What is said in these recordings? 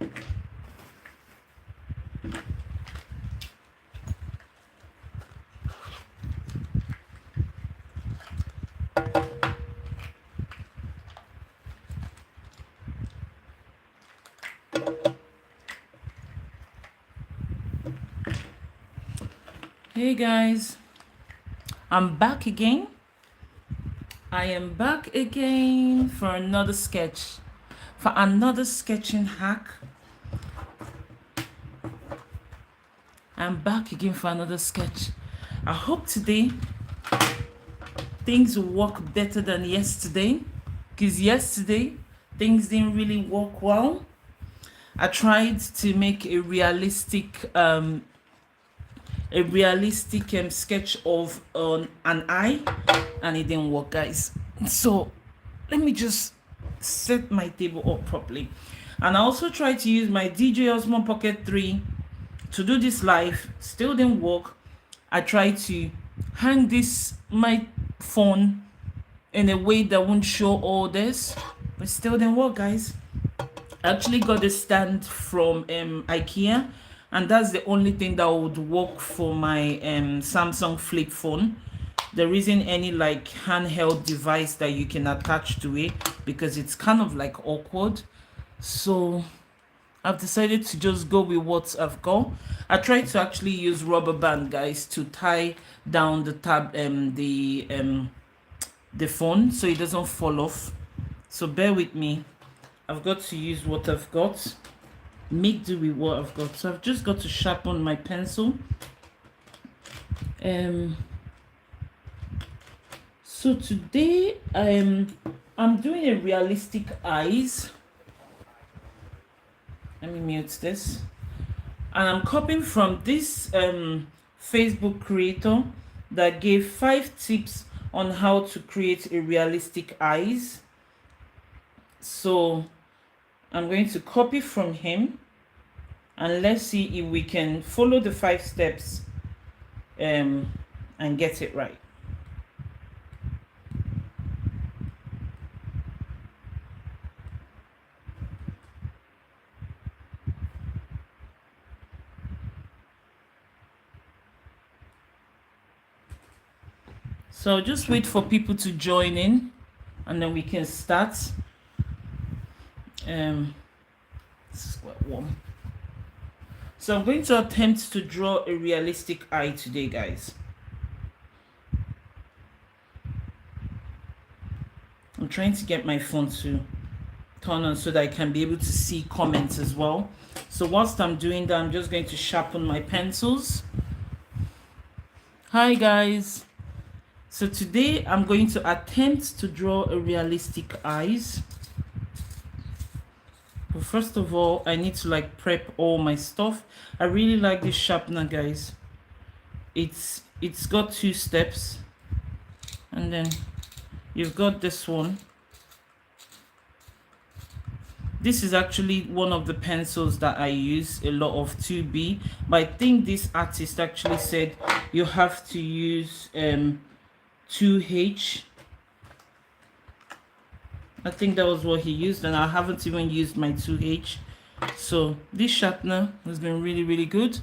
Hey guys, I'm back again. I am back again for another sketch, for another sketching hack. I'm back again for another sketch. I hope today things will work better than yesterday, because yesterday things didn't really work well. I tried to make a realistic sketch of an eye, and it didn't work, guys. So let me just set my table up properly. And I also tried to use my DJ Osmo Pocket 3 to do this live, still didn't work. I tried to hang this my phone in a way that won't show all this, but still didn't work, guys. I actually got a stand from IKEA, and that's the only thing that would work for my Samsung flip phone. There isn't any like handheld device that you can attach to it because it's kind of like awkward. So I've decided to just go with what I've got. I tried to actually use rubber band, guys, to tie down the the phone so it doesn't fall off. So bear with me. I've got to use what I've got. Make do with what I've got. So I've just got to sharpen my pencil. So today I'm doing a realistic eyes. Let me mute this. And I'm copying from this Facebook creator that gave 5 tips on how to create a realistic eyes. So I'm going to copy from him, and let's see if we can follow the 5 steps and get it right. So just wait for people to join in, and then we can start. This is quite warm. So I'm going to attempt to draw a realistic eye today, guys. I'm trying to get my phone to turn on so that I can be able to see comments as well. So whilst I'm doing that, I'm just going to sharpen my pencils. Hi guys. So today I'm going to attempt to draw a realistic eyes. But first of all, I need to like prep all my stuff. I really like this sharpener, guys. It's got 2 steps, and then you've got this one. This is actually one of the pencils that I use a lot of, 2B, but I think this artist actually said you have to use 2H. I think that was what he used, and I haven't even used my 2H. So this sharpener has been really good.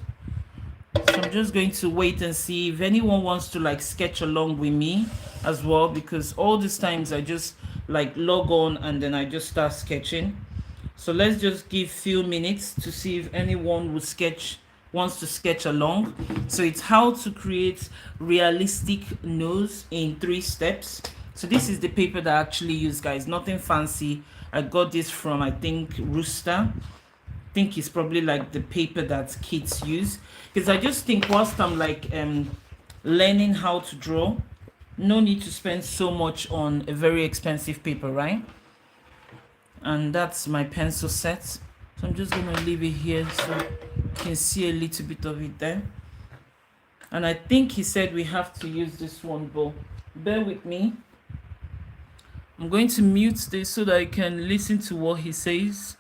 So I'm just going to wait and see if anyone wants to like sketch along with me as well, because all these times I just like log on and then I just start sketching. So let's just give few minutes to see if anyone wants to sketch along. So it's how to create realistic nose in 3 steps. So this is the paper that I actually use, guys. Nothing fancy. I got this from, I think, Rooster. I think it's probably like the paper that kids use, because I just think whilst I'm like learning how to draw, no need to spend so much on a very expensive paper, right? And that's my pencil set. So I'm just gonna leave it here so you can see a little bit of it there. And I think he said we have to use this one, but bear with me. I'm going to mute this so that I can listen to what he says.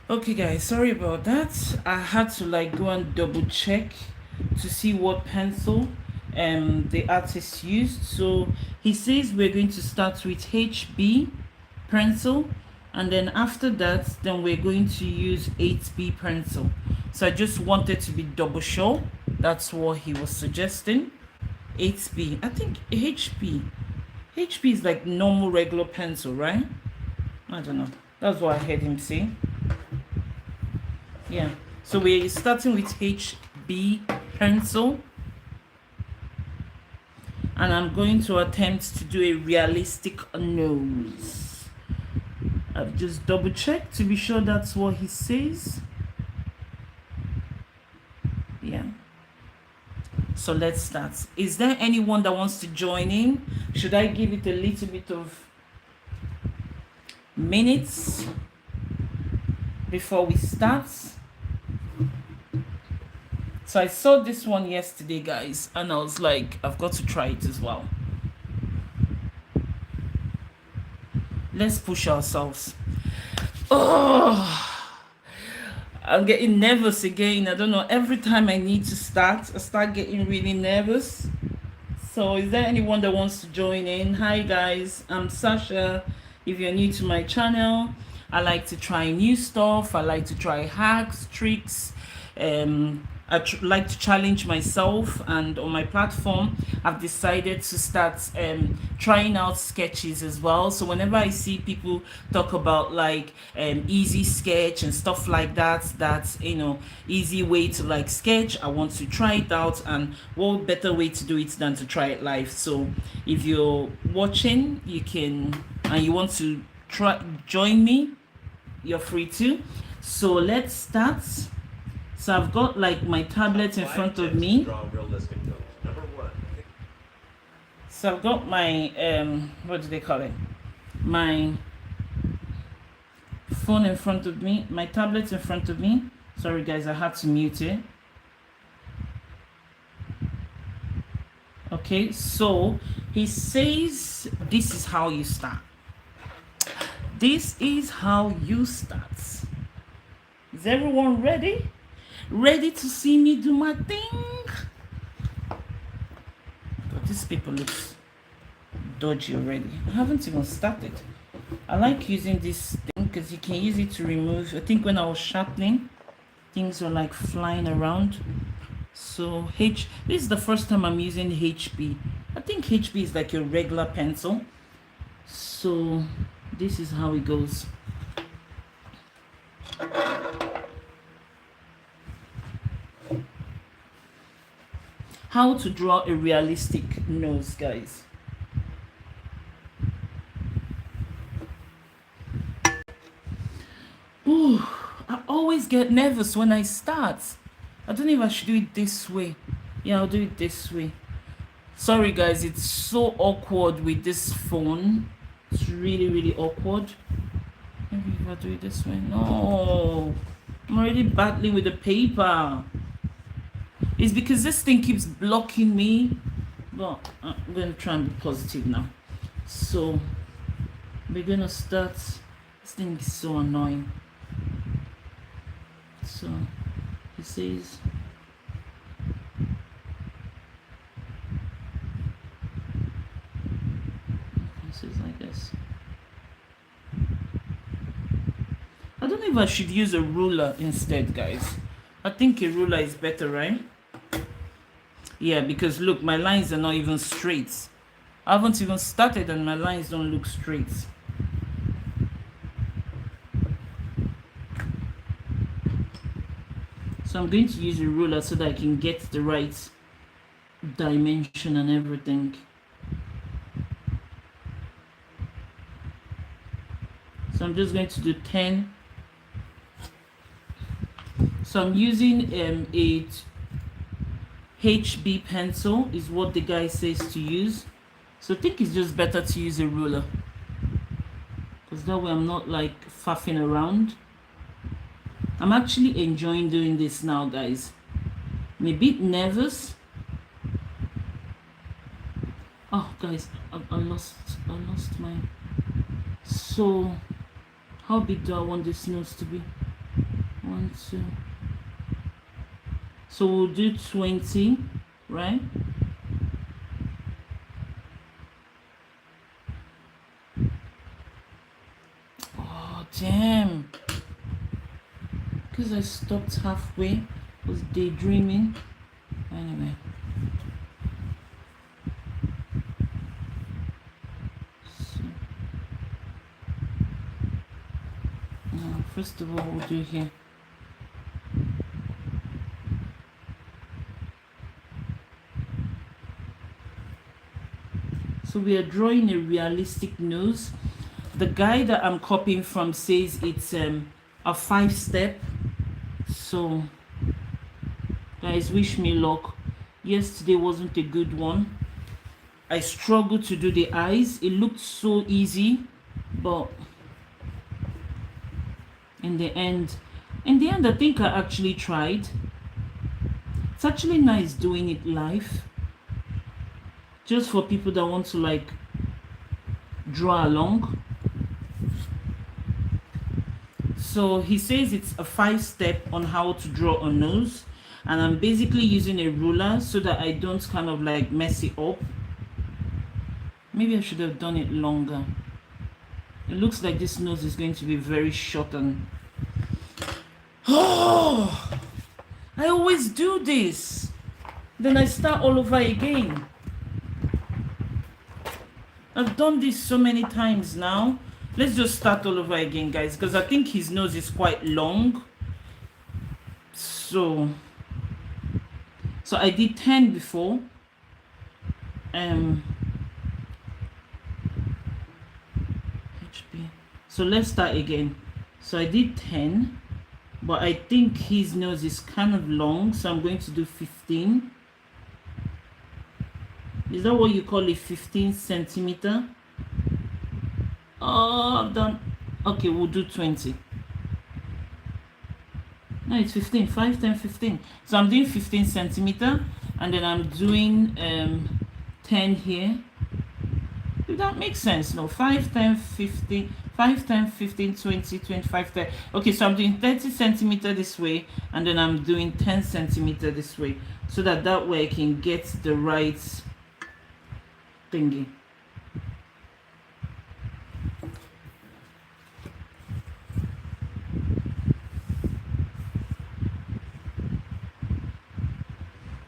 Okay guys, sorry about that. I had to like go and double check to see what pencil the artist used. So he says we're going to start with HB pencil, and then after that then we're going to use 8B pencil. So I just wanted to be double sure. That's what he was suggesting. 8B. I think HB is like normal regular pencil, right? I don't know. That's what I heard him say. Yeah, so we're starting with HB pencil, and I'm going to attempt to do a realistic nose. I've just double checked to be sure that's what he says. Yeah, so let's start. Is there anyone that wants to join in? Should I give it a little bit of minutes before we start? So I saw this one yesterday, guys, and I was like, I've got to try it as well. Let's push ourselves. Oh, I'm getting nervous again. I don't know. Every time I need to start, I start getting really nervous. So is there anyone that wants to join in? Hi, guys. I'm Sasha. If you're new to my channel, I like to try new stuff. I like to try hacks, tricks, I like to challenge myself, and on my platform I've decided to start trying out sketches as well. So whenever I see people talk about like easy sketch and stuff like that, that's, you know, easy way to like sketch, I want to try it out, and what better way to do it than to try it live. So if you're watching, you can, and you want to try join me, you're free to. So let's start. So I've got like my tablet in front of me. So I've got my what do they call it? My phone in front of me, my tablet in front of me. Sorry guys, I had to mute it. Okay, so he says this is how you start. This is how you start. Is everyone ready? Ready to see me do my thing? God, this paper looks dodgy already. I haven't even started. I like using this thing because you can use it to remove. I think when I was sharpening, things were like flying around. So this is the first time I'm using HB. I think HB is like a regular pencil. So this is how it goes. How to draw a realistic nose, guys. Ooh, I always get nervous when I start. I don't know if I should do it this way. Yeah, I'll do it this way. Sorry guys, it's so awkward with this phone. It's really, really awkward. Maybe if I do it this way. No, I'm already battling with the paper. It's because this thing keeps blocking me. But I'm going to try and be positive now. So we're going to start. This thing is so annoying. So it says like this. I don't know if I should use a ruler instead, guys. I think a ruler is better, right? Yeah, because look, my lines are not even straight. I haven't even started and my lines don't look straight. So I'm going to use a ruler so that I can get the right dimension and everything. So I'm just going to do 10. So I'm using a HB pencil is what the guy says to use. So I think it's just better to use a ruler, because that way I'm not like faffing around. I'm actually enjoying doing this now, guys. I'm a bit nervous. Oh guys, I lost my. So how big do I want this nose to be? 1, 2. So we'll do 20, right? Oh, damn. Because I stopped halfway. I was daydreaming. Anyway. So, now, first of all, we'll do here. So we are drawing a realistic nose. The guy that I'm copying from says it's a 5-step. So guys, wish me luck. Yesterday wasn't a good one. I struggled to do the eyes. It looked so easy, but in the end I think I actually tried. It's actually nice doing it live, just for people that want to like draw along. So he says it's a 5-step on how to draw a nose, and I'm basically using a ruler so that I don't kind of like mess it up. Maybe I should have done it longer. It looks like this nose is going to be very short and oh, I always do this, then I start all over again. I've done this so many times now. Let's just start all over again, guys, because I think his nose is quite long. So I did 10 before. HB. So let's start again. So I did 10, but I think his nose is kind of long, so I'm going to do 15. Is that what you call it? 15 centimeter? Oh, I've done. Okay, we'll do 20. No, it's 15. 5, 10, 15. So I'm doing 15 centimeter, and then I'm doing 10 here. If that makes sense. No, 5, 10, 15. 5, 10, 15, 20, 25, 30. Okay, so I'm doing 30 centimeter this way, and then I'm doing 10 centimeter this way, so that way I can get the right thingy.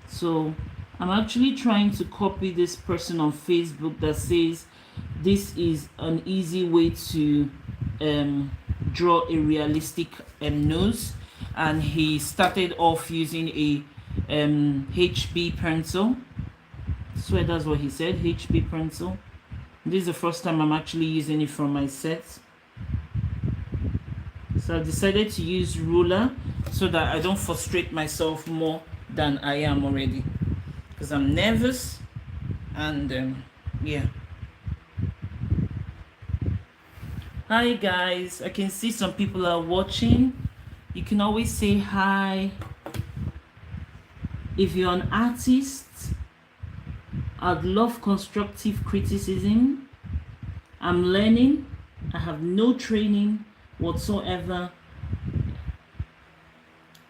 So I'm actually trying to copy this person on Facebook that says this is an easy way to draw a realistic nose, and he started off using a HB pencil. I swear that's what he said, HB pencil. This is the first time I'm actually using it from my set. So I decided to use ruler so that I don't frustrate myself more than I am already, because I'm nervous. And yeah. Hi guys, I can see some people are watching. You can always say hi. If you're an artist, I'd love constructive criticism. I'm learning. I have no training whatsoever.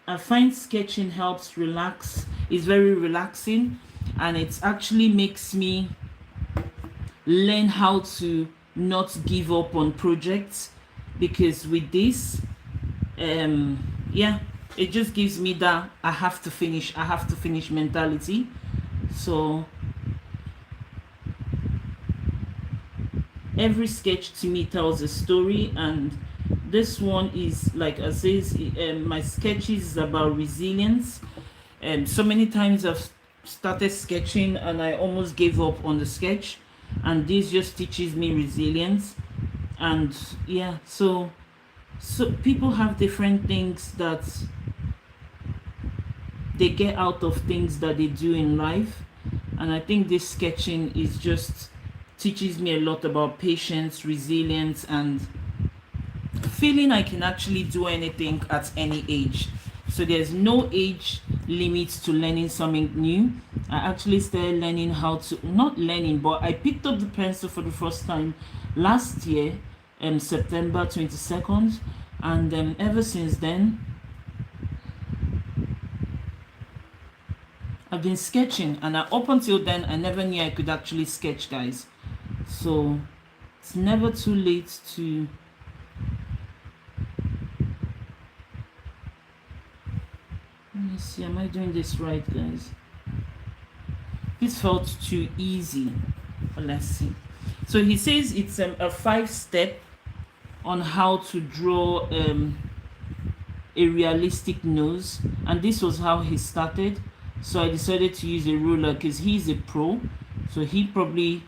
I find sketching helps relax. It's very relaxing, and it actually makes me learn how to not give up on projects, because with this yeah, it just gives me that I have to finish mentality. So every sketch to me tells a story, and this one is, like I says, my sketches is about resilience. And so many times I've started sketching and I almost gave up on the sketch, and this just teaches me resilience. And yeah, so people have different things that they get out of things that they do in life, and I think this sketching is just teaches me a lot about patience, resilience, and feeling I can actually do anything at any age. So there's no age limit to learning something new. I actually started learning how to, not learning, but I picked up the pencil for the first time last year, September 22nd, and ever since then I've been sketching, and up until then I never knew I could actually sketch, guys. So it's never too late to let me see, am I doing this right, guys? This felt too easy, but let's see. So he says it's a 5-step on how to draw a realistic nose, and this was how he started. So I decided to use a ruler because he's a pro, so he probably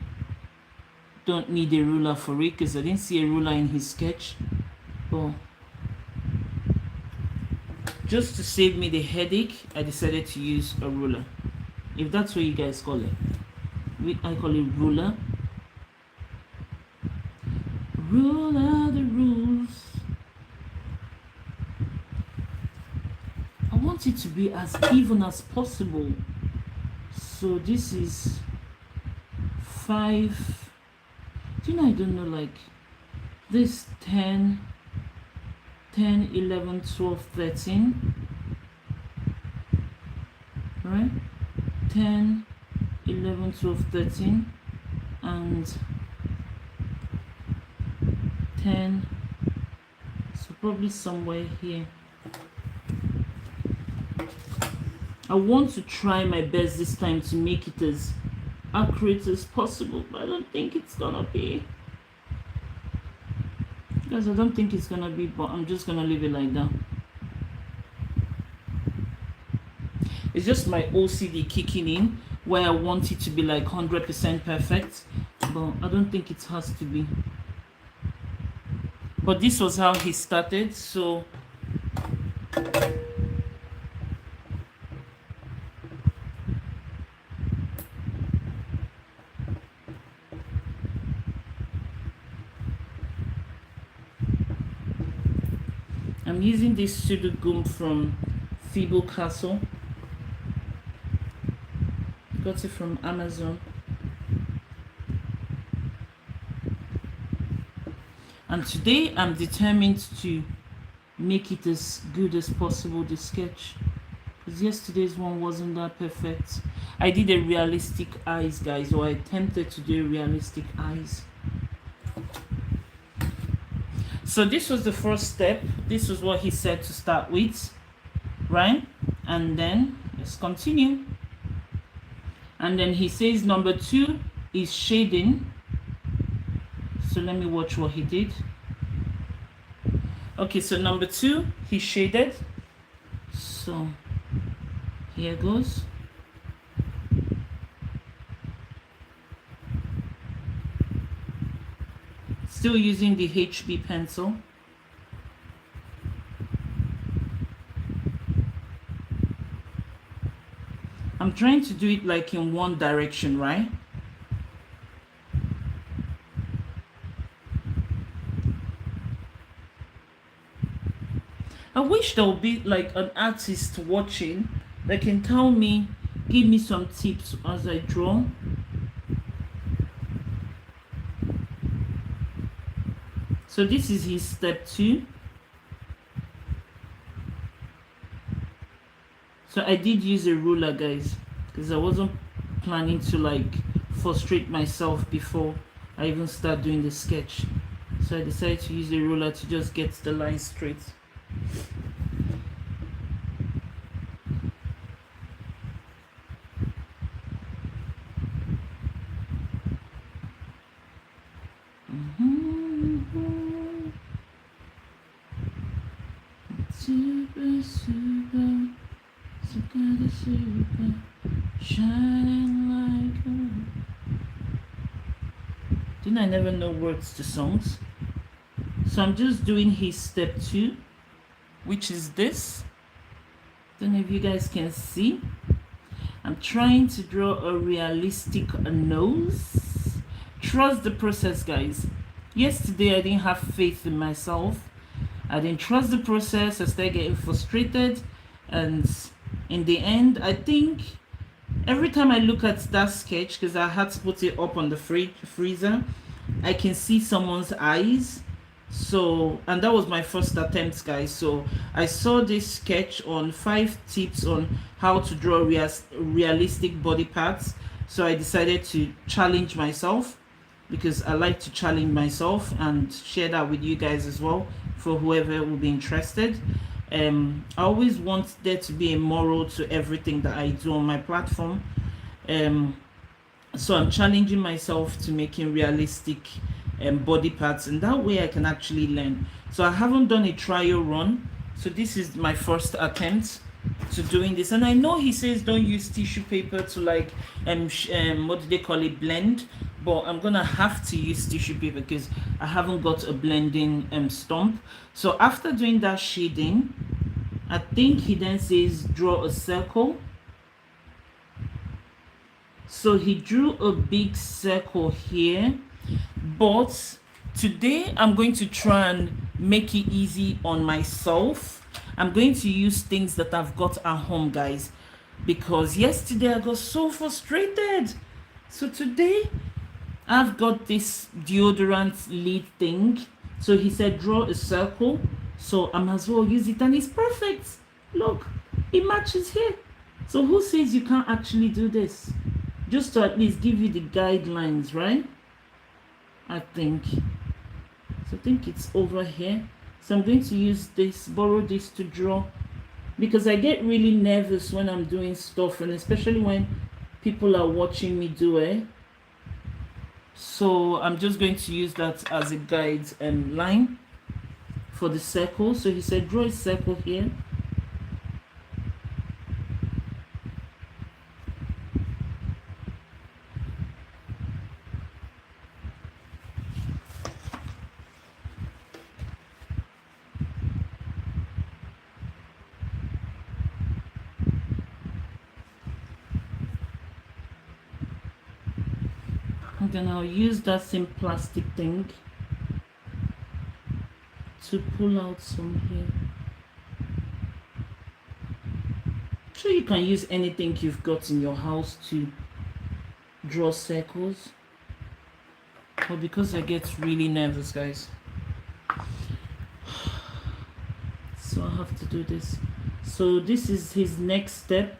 don't need a ruler for it, because I didn't see a ruler in his sketch. But just to save me the headache, I decided to use a ruler, if that's what you guys call it. I call it ruler. Rule out the rules. I want it to be as even as possible. So this is 5. Do you know, I don't know, like this 10, 11, 12, 13. Right? 10, 11, 12, 13. And 10. So probably somewhere here. I want to try my best this time to make it as accurate as possible, but I don't think it's gonna be. Guys, I don't think it's gonna be, but I'm just gonna leave it like that. It's just my OCD kicking in, where I want it to be like 100% perfect, but I don't think it has to be. But this was how he started, so I'm using this pseudo gum from Feeble Castle. Got it from Amazon. And today I'm determined to make it as good as possible, the sketch. Because yesterday's one wasn't that perfect. I did a realistic eyes, guys, or I attempted to do realistic eyes. So this was the first step. This was what he said to start with, right? And then let's continue. And then he says number 2 is shading. So let me watch what he did. Okay, so number 2, he shaded. So here goes. Still using the HB pencil. I'm trying to do it like in one direction, right? I wish there would be like an artist watching that can tell me, give me some tips as I draw. So this is his step 2. So I did use a ruler, guys, because I wasn't planning to like frustrate myself before I even start doing the sketch. So I decided to use a ruler to just get the line straight. Super, super, super, super, shining like a... Didn't I never know words to songs? So I'm just doing his step 2, which is this. Don't know if you guys can see. I'm trying to draw a realistic nose. Trust the process, guys. Yesterday I didn't have faith in myself. I didn't trust the process. I started getting frustrated, and in the end, I think every time I look at that sketch, because I had to put it up on the freezer, I can see someone's eyes. So, and that was my first attempt, guys. So I saw this sketch on 5 tips on how to draw realistic body parts. So I decided to challenge myself, because I like to challenge myself and share that with you guys as well, for whoever will be interested. I always want there to be a moral to everything that I do on my platform. So I'm challenging myself to making realistic body parts, and that way I can actually learn. So I haven't done a trial run, so this is my first attempt to doing this. And I know he says don't use tissue paper to like what do they call it, blend, but I'm gonna have to use tissue paper because I haven't got a blending stump. So after doing that shading, I think he then says draw a circle. So he drew a big circle here, but today I'm going to try and make it easy on myself. I'm going to use things that I've got at home, guys, because yesterday I got so frustrated. So today I've got this deodorant lid thing. So he said draw a circle, so I might as well use it, and it's perfect. Look, it matches here. So who says you can't actually do this? Just to at least give you the guidelines, right? I think. So I think it's over here. So I'm going to use this, borrow this to draw, because I get really nervous when I'm doing stuff, and especially when people are watching me do it. So I'm just going to use that as a guide line for the circle. So he said draw a circle here. And then I'll use that same plastic thing to pull out some here. Sure, you can use anything you've got in your house to draw circles. But because I get really nervous, guys, so I have to do this. So this is his next step.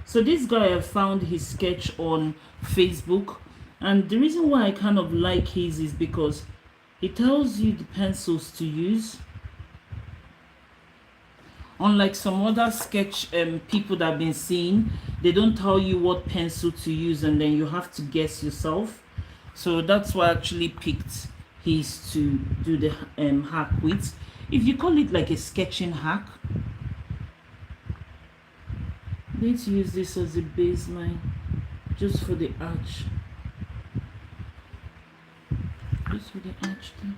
So this guy, I found his sketch on Facebook. And the reason why I kind of like his is because it tells you the pencils to use. Unlike some other sketch people that I've been seeing, they don't tell you what pencil to use and then you have to guess yourself. So that's why I actually picked his to do the hack with. If you call it like a sketching hack, I'm going to use this as a baseline just for the arch. Just with the arch there.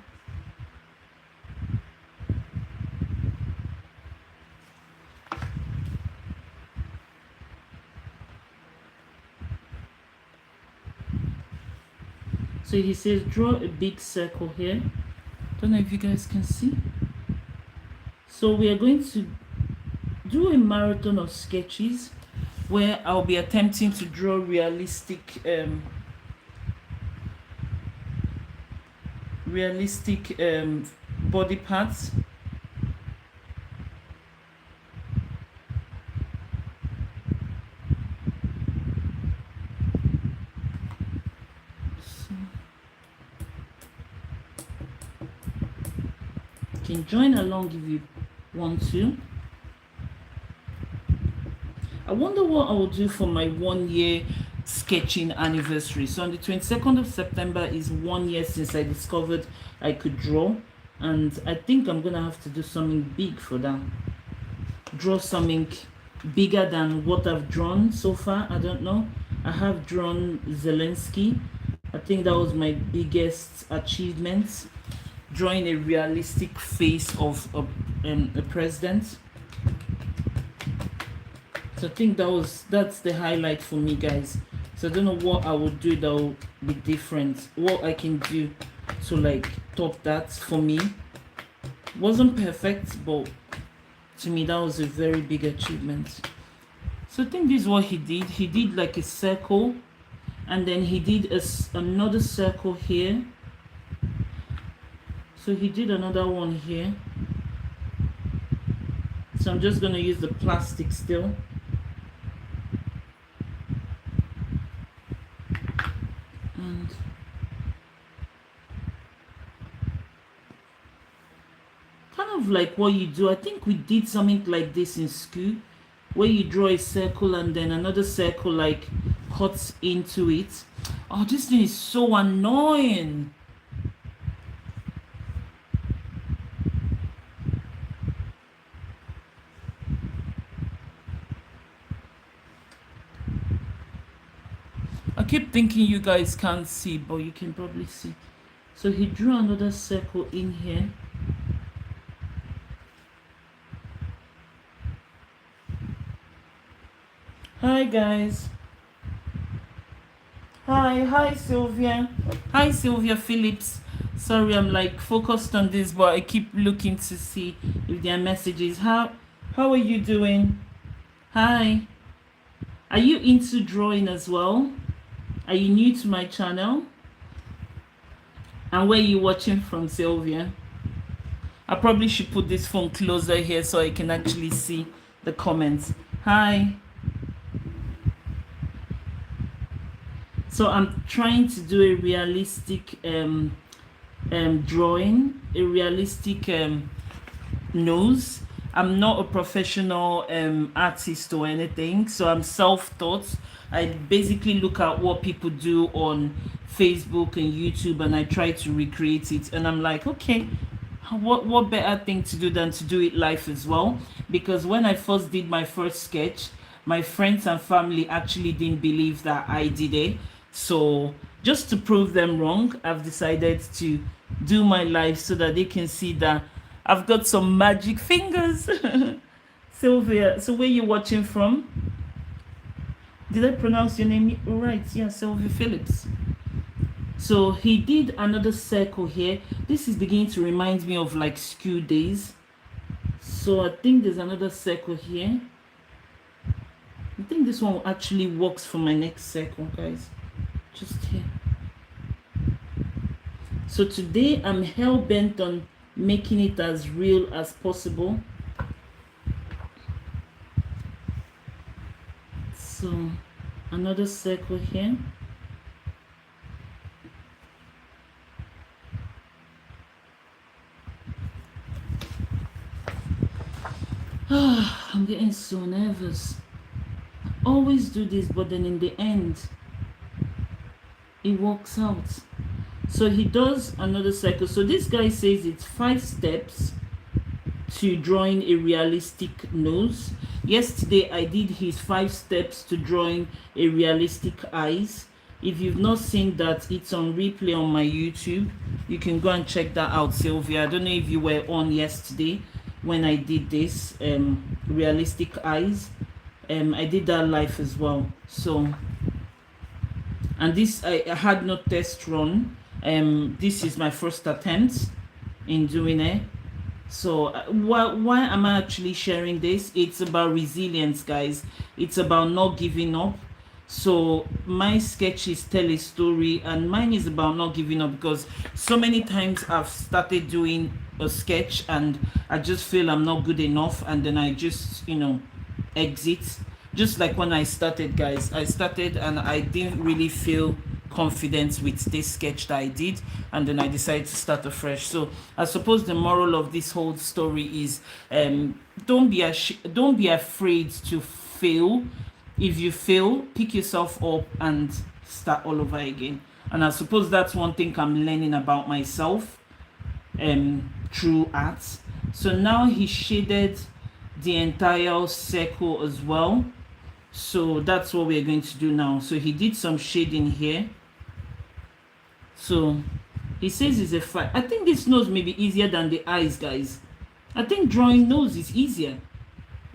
So he says draw a big circle here. Don't know if you guys can see. So we are going to do a marathon of sketches where I'll be attempting to draw realistic body parts. So you can join along if you want to. I wonder what I will do for my 1 year sketching anniversary. So on the 22nd of September is 1 year since I discovered I could draw, and I think I'm gonna have to do something big for that. Draw something bigger than what I've drawn so far. I don't know. I have drawn Zelensky. I think that was my biggest achievement, drawing a realistic face of a president. So I think that's the highlight for me, guys. So I don't know what I would do that will be different, what I can do to like top that. For me, wasn't perfect, but to me that was a very big achievement. So I think this is what he did. He did like a circle, and then he did another circle here. So he did another one here. So I'm just going to use the plastic still. And kind of like what you do. I think we did something like this in school, where you draw a circle and then another circle like cuts into it. Oh, this thing is so annoying. I keep thinking you guys can't see, but you can probably see. So he drew another circle in here. Hi guys. Hi Sylvia. Hi Sylvia Phillips. Sorry, I'm like focused on this, but I keep looking to see if there are messages. How are you doing? Hi. Are you into drawing as well? Are you new to my channel? And where are you watching from, Sylvia? I probably should put this phone closer here so I can actually see the comments. Hi. So I'm trying to do a realistic drawing, a realistic nose. I'm not a professional artist or anything, so I'm self-taught. I basically look at what people do on Facebook and YouTube and I try to recreate it, and I'm like, okay, what better thing to do than to do it live as well? Because when I first did my first sketch, my friends and family actually didn't believe that I did it. So just to prove them wrong, I've decided to do my live so that they can see that I've got some magic fingers. Sylvia, so where you watching from? Did I pronounce your name right? Yeah, Sylvia Phillips. So he did another circle here. This is beginning to remind me of like school days. So I think there's another circle here. I think this one actually works for my next circle, guys. Just here. So today I'm hell-bent on making it as real as possible. So another circle here. I'm getting so nervous. I always do this, but then in the end it works out. So he does another circle. So this guy says it's 5 steps to drawing a realistic nose. Yesterday I did his 5 steps to drawing a realistic eyes. If you've not seen that, it's on replay on my YouTube. You can go and check that out, Sylvia. I don't know if you were on yesterday when I did this realistic eyes. I did that live as well. So, and this I had no test run. This is my first attempt in doing it. So why am I actually sharing this? It's about resilience, guys. It's about not giving up. So my sketches tell a story, and mine is about not giving up, because so many times I've started doing a sketch and I just feel I'm not good enough, and then I just, exit. Just like when I started, guys. I started and I didn't really feel confident with this sketch that I did, and then I decided to start afresh. So I suppose the moral of this whole story is don't be afraid to fail. If you fail, pick yourself up and start all over again. And I suppose that's one thing I'm learning about myself through art. So now he shaded the entire circle as well. So that's what we're going to do now. So he did some shading here. So he says it's a 5. I think this nose may be easier than the eyes, guys. I think drawing nose is easier.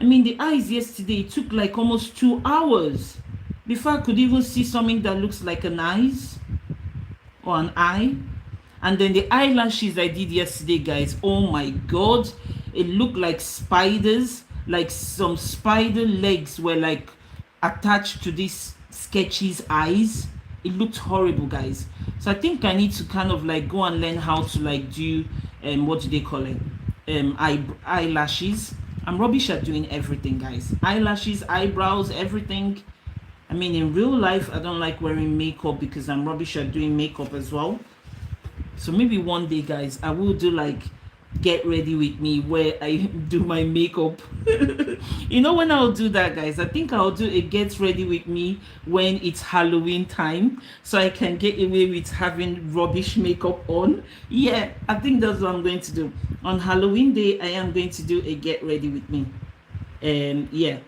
I mean, the eyes yesterday, it took like almost 2 hours before I could even see something that looks like an eyes or an eye. And then the eyelashes I did yesterday, guys, oh my god, it looked like spiders, like some spider legs were like attached to this sketchy's eyes. It looked horrible, guys. So I think I need to kind of like go and learn how to like do what do they call it, eyelashes. I'm rubbish at doing everything, guys. Eyelashes, eyebrows, everything. I mean, in real life, I don't like wearing makeup because I'm rubbish at doing makeup as well. So maybe one day, guys, I will do like get ready with me where I do my makeup. You know when I'll do that, guys? I think I'll do a get ready with me when it's Halloween time, so I can get away with having rubbish makeup on. Yeah, I think that's what I'm going to do. On Halloween day, I am going to do a get ready with me. Yeah.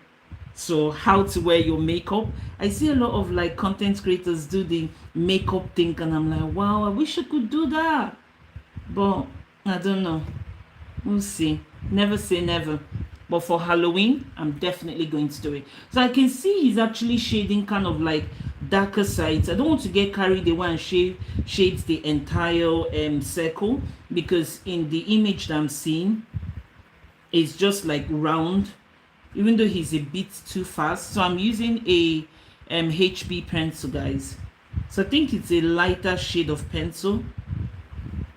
So how to wear your makeup. I see a lot of like content creators do the makeup thing, and I'm like, wow, I wish I could do that. But I don't know. We'll see. Never say never. But for Halloween, I'm definitely going to do it. So I can see he's actually shading kind of like darker sides. I don't want to get carried away and shades the entire circle, because in the image that I'm seeing, it's just like round, even though he's a bit too fast. So I'm using a HB pencil, guys. So I think it's a lighter shade of pencil.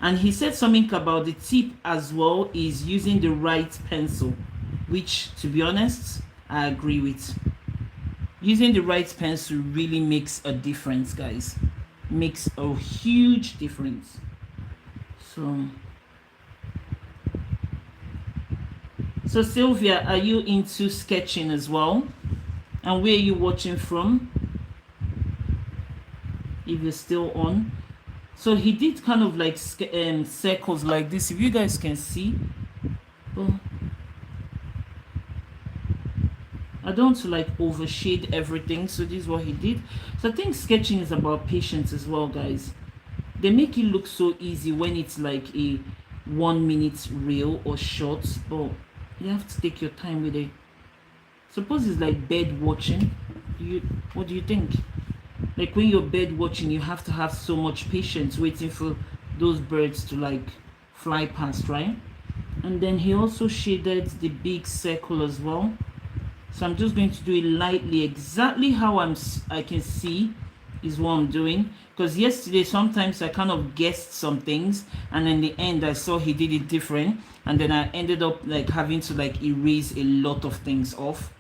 And he said something about the tip as well is using the right pencil, which, to be honest, I agree with. Using the right pencil really makes a difference, guys. Makes a huge difference. So Sylvia, are you into sketching as well? And where are you watching from? If you're still on. So he did kind of like circles like this, if you guys can see. Oh, I don't want to like overshade everything, so this is what he did. So I think sketching is about patience as well, guys. They make it look so easy when it's like a 1 minute reel or short, but you have to take your time with it. Suppose it's like bird watching. What do you think? Like when you're bird watching, you have to have so much patience waiting for those birds to like fly past, right? And then he also shaded the big circle as well. So I'm just going to do it lightly. Exactly how I can see is what I'm doing. Because yesterday, sometimes I kind of guessed some things, and in the end, I saw he did it different. And then I ended up like having to like erase a lot of things off.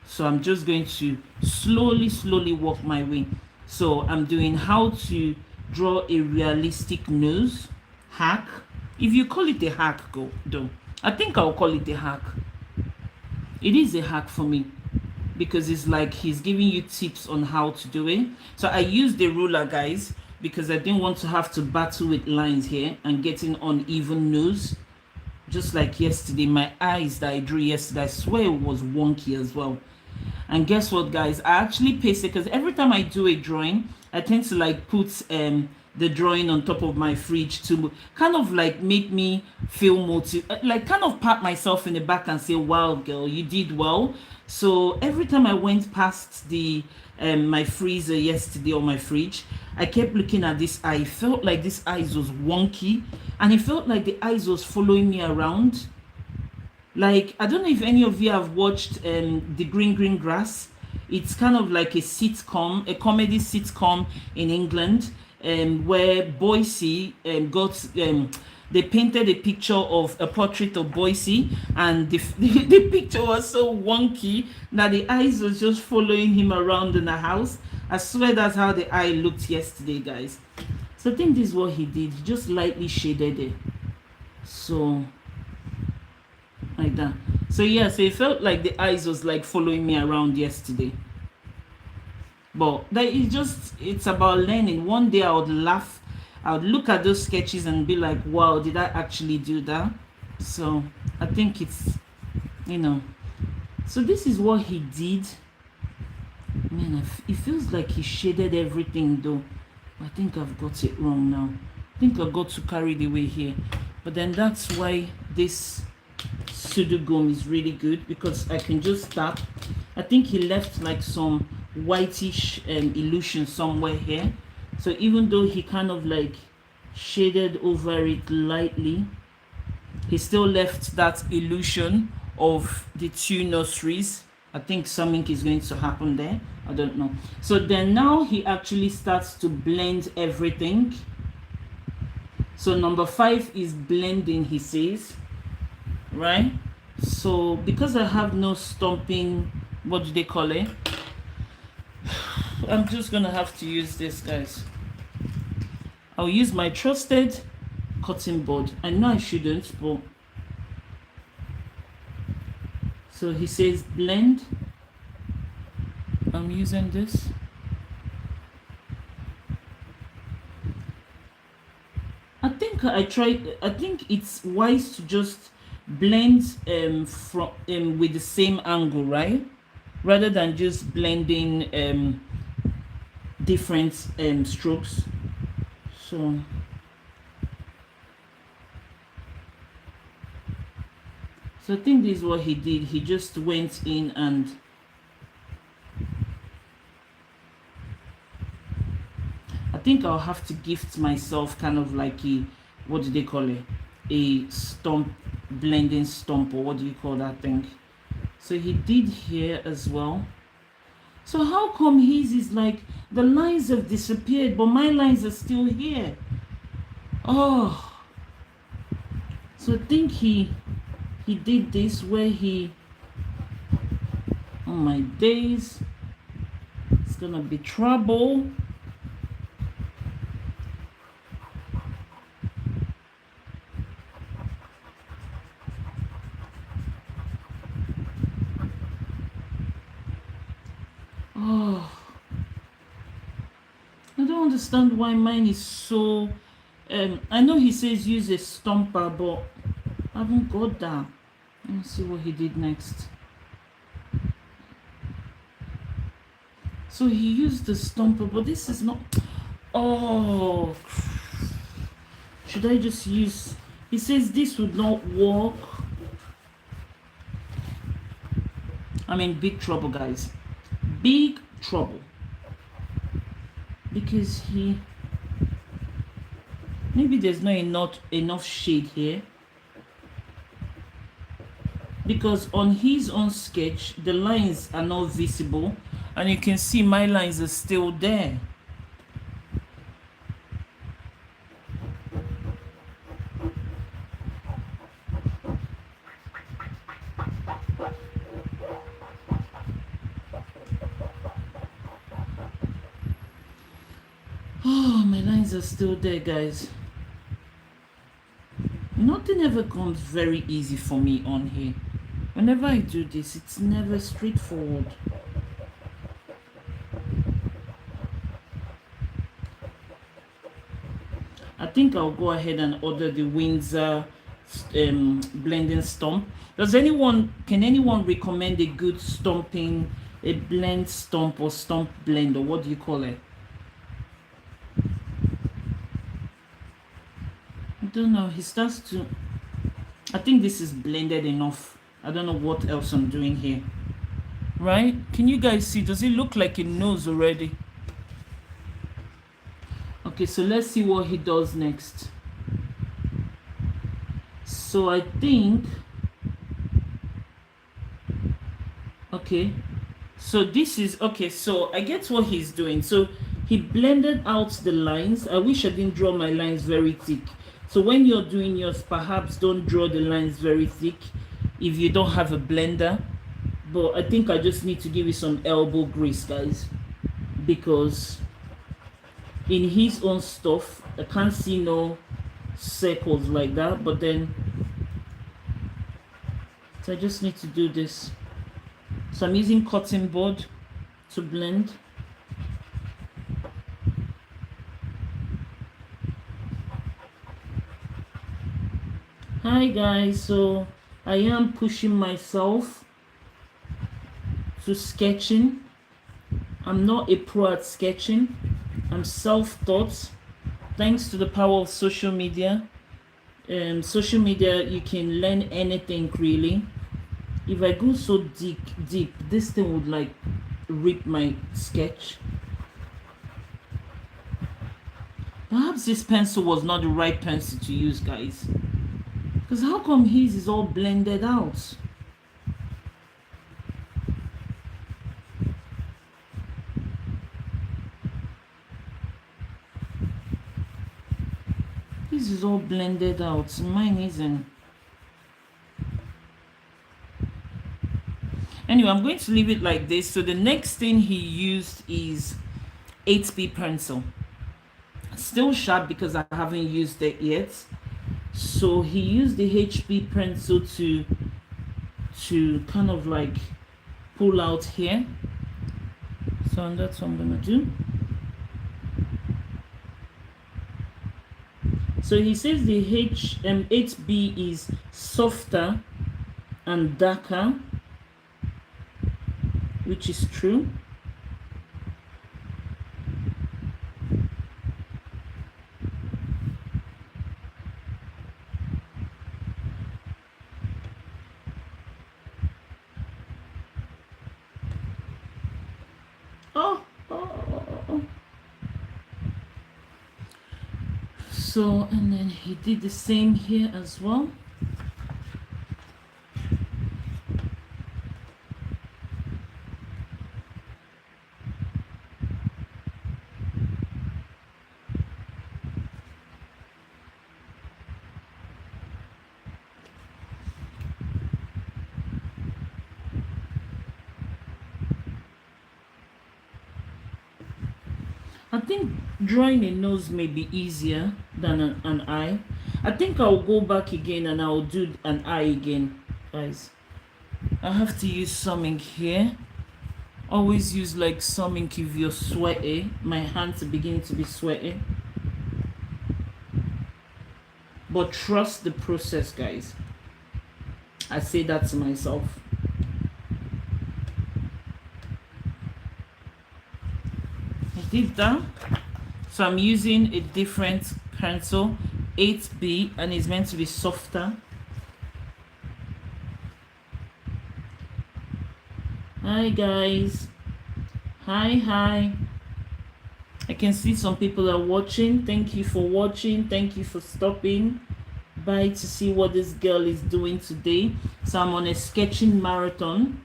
So I'm just going to slowly walk my way. So I'm doing how to draw a realistic nose hack. If you call it a hack, though, I think I'll call it a hack. It is a hack for me, because it's like he's giving you tips on how to do it. So I used the ruler, guys, because I didn't want to have to battle with lines here and getting uneven nose. Just like yesterday, my eyes that I drew yesterday, I swear it was wonky as well. And guess what, guys? I actually paste it, because every time I do a drawing, I tend to like put the drawing on top of my fridge to kind of like make me feel like kind of pat myself in the back and say, wow, girl, you did well. So every time I went past the my freezer yesterday, or my fridge, I kept looking at this eye. It felt like this eyes was wonky, and it felt like the eyes was following me around. Like, I don't know if any of you have watched The Green Grass. It's kind of like a sitcom, a comedy sitcom in England, where Boise they painted a picture of a portrait of Boise, and the picture was so wonky that the eyes was just following him around in the house. I swear that's how the eye looked yesterday, guys. So I think this is what he did. He just lightly shaded it. So like that. So yeah, so it felt like the eyes was like following me around yesterday. But that is just, it's about learning. One day I would laugh, I would look at those sketches and be like, wow, did I actually do that? So I think it's, you know. So this is what he did. Man, it feels like he shaded everything though. I think I've got it wrong now. I think I got too carried away here. But then that's why this pseudo gum is really good, because I can just tap. I think he left like some whitish illusion somewhere here. So even though he kind of like shaded over it lightly, he still left that illusion of the two nurseries. I think something is going to happen there. I don't know. So then now he actually starts to blend everything. So number 5 is blending, he says, right? So because I have no stomping, what do they call it? I'm just gonna have to use this, guys. I'll use my trusted cutting board. I know I shouldn't, but so he says blend. I'm using this. I think it's wise to just blend from with the same angle, right? Rather than just blending different strokes. So I think this is what he did. He just went in and I think I'll have to gift myself kind of like a, what do they call it? A stump, blending stump, or what do you call that thing? So he did here as well. So how come his is like the lines have disappeared, but my lines are still here? Oh, so I think he did this where he, oh my days, it's gonna be trouble. Oh, I don't understand why mine is so I know he says use a stumper, but I haven't got that. Let's see what he did next. So he used the stumper, but this is not. Oh, should I just use? He says this would not work. I'm in big trouble, guys. Big trouble. Because maybe there's not enough shade here. Because on his own sketch, the lines are not visible. And you can see my lines are still there. Oh, my lines are still there, guys. Nothing ever comes very easy for me on here. Whenever I do this, it's never straightforward. I think I'll go ahead and order the Windsor blending stump. Can anyone recommend a good stumping, a blend stump or stump blend, or what do you call it? I don't know. He starts to, I think this is blended enough. I don't know what else I'm doing here. Right? Can you guys see? Does it look like it knows already? Okay, so let's see what he does next. So I think, okay, so this is, okay, so I get what he's doing. So he blended out the lines. I wish I didn't draw my lines very thick. So when you're doing yours, perhaps don't draw the lines very thick if you don't have a blender. But I think I just need to give you some elbow grease, guys, because in his own stuff, I can't see no circles like that. But then, so I just need to do this. So I'm using cotton board to blend. Hi guys, so I am pushing myself to sketching. I'm not a pro at sketching. I'm self-taught thanks to the power of social media. Social media, you can learn anything really. If I go so deep, this thing would like rip my sketch. Perhaps this pencil was not the right pencil to use, guys. Because how come his is all blended out? This this is all blended out. Mine isn't. Anyway, I'm going to leave it like this. So the next thing he used is 8B pencil. Still sharp because I haven't used it yet. So he used the HB pencil to kind of like pull out here. So that's what I'm gonna do. So he says the 8B is softer and darker, which is true. So, and then he did the same here as well. I think drawing a nose may be easier than an eye. I think I'll go back again and I'll do an eye again, guys. I have to use some ink here. Always use like some ink if you're sweaty. My hands are beginning to be sweaty. But trust the process, guys. I say that to myself. Did that. So I'm using a different pencil, 8B, and it's meant to be softer. Hi guys. Hi. I can see some people are watching. Thank you for watching. Thank you for stopping by to see what this girl is doing today. So I'm on a sketching marathon.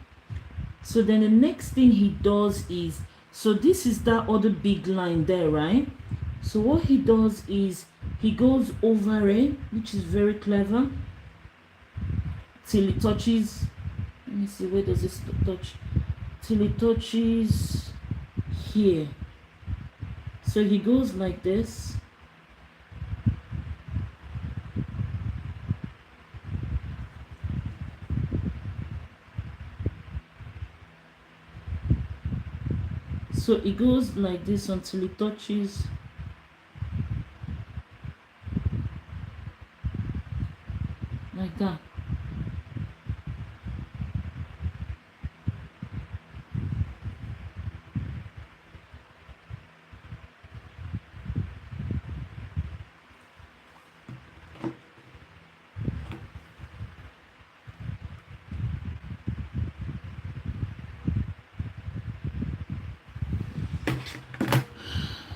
So then the next thing he does is, so this is that other big line there, right? So what he does is he goes over it, which is very clever, till it touches, let me see, where does this touch? Till it touches here. So he goes like this. So it goes like this until it touches like that.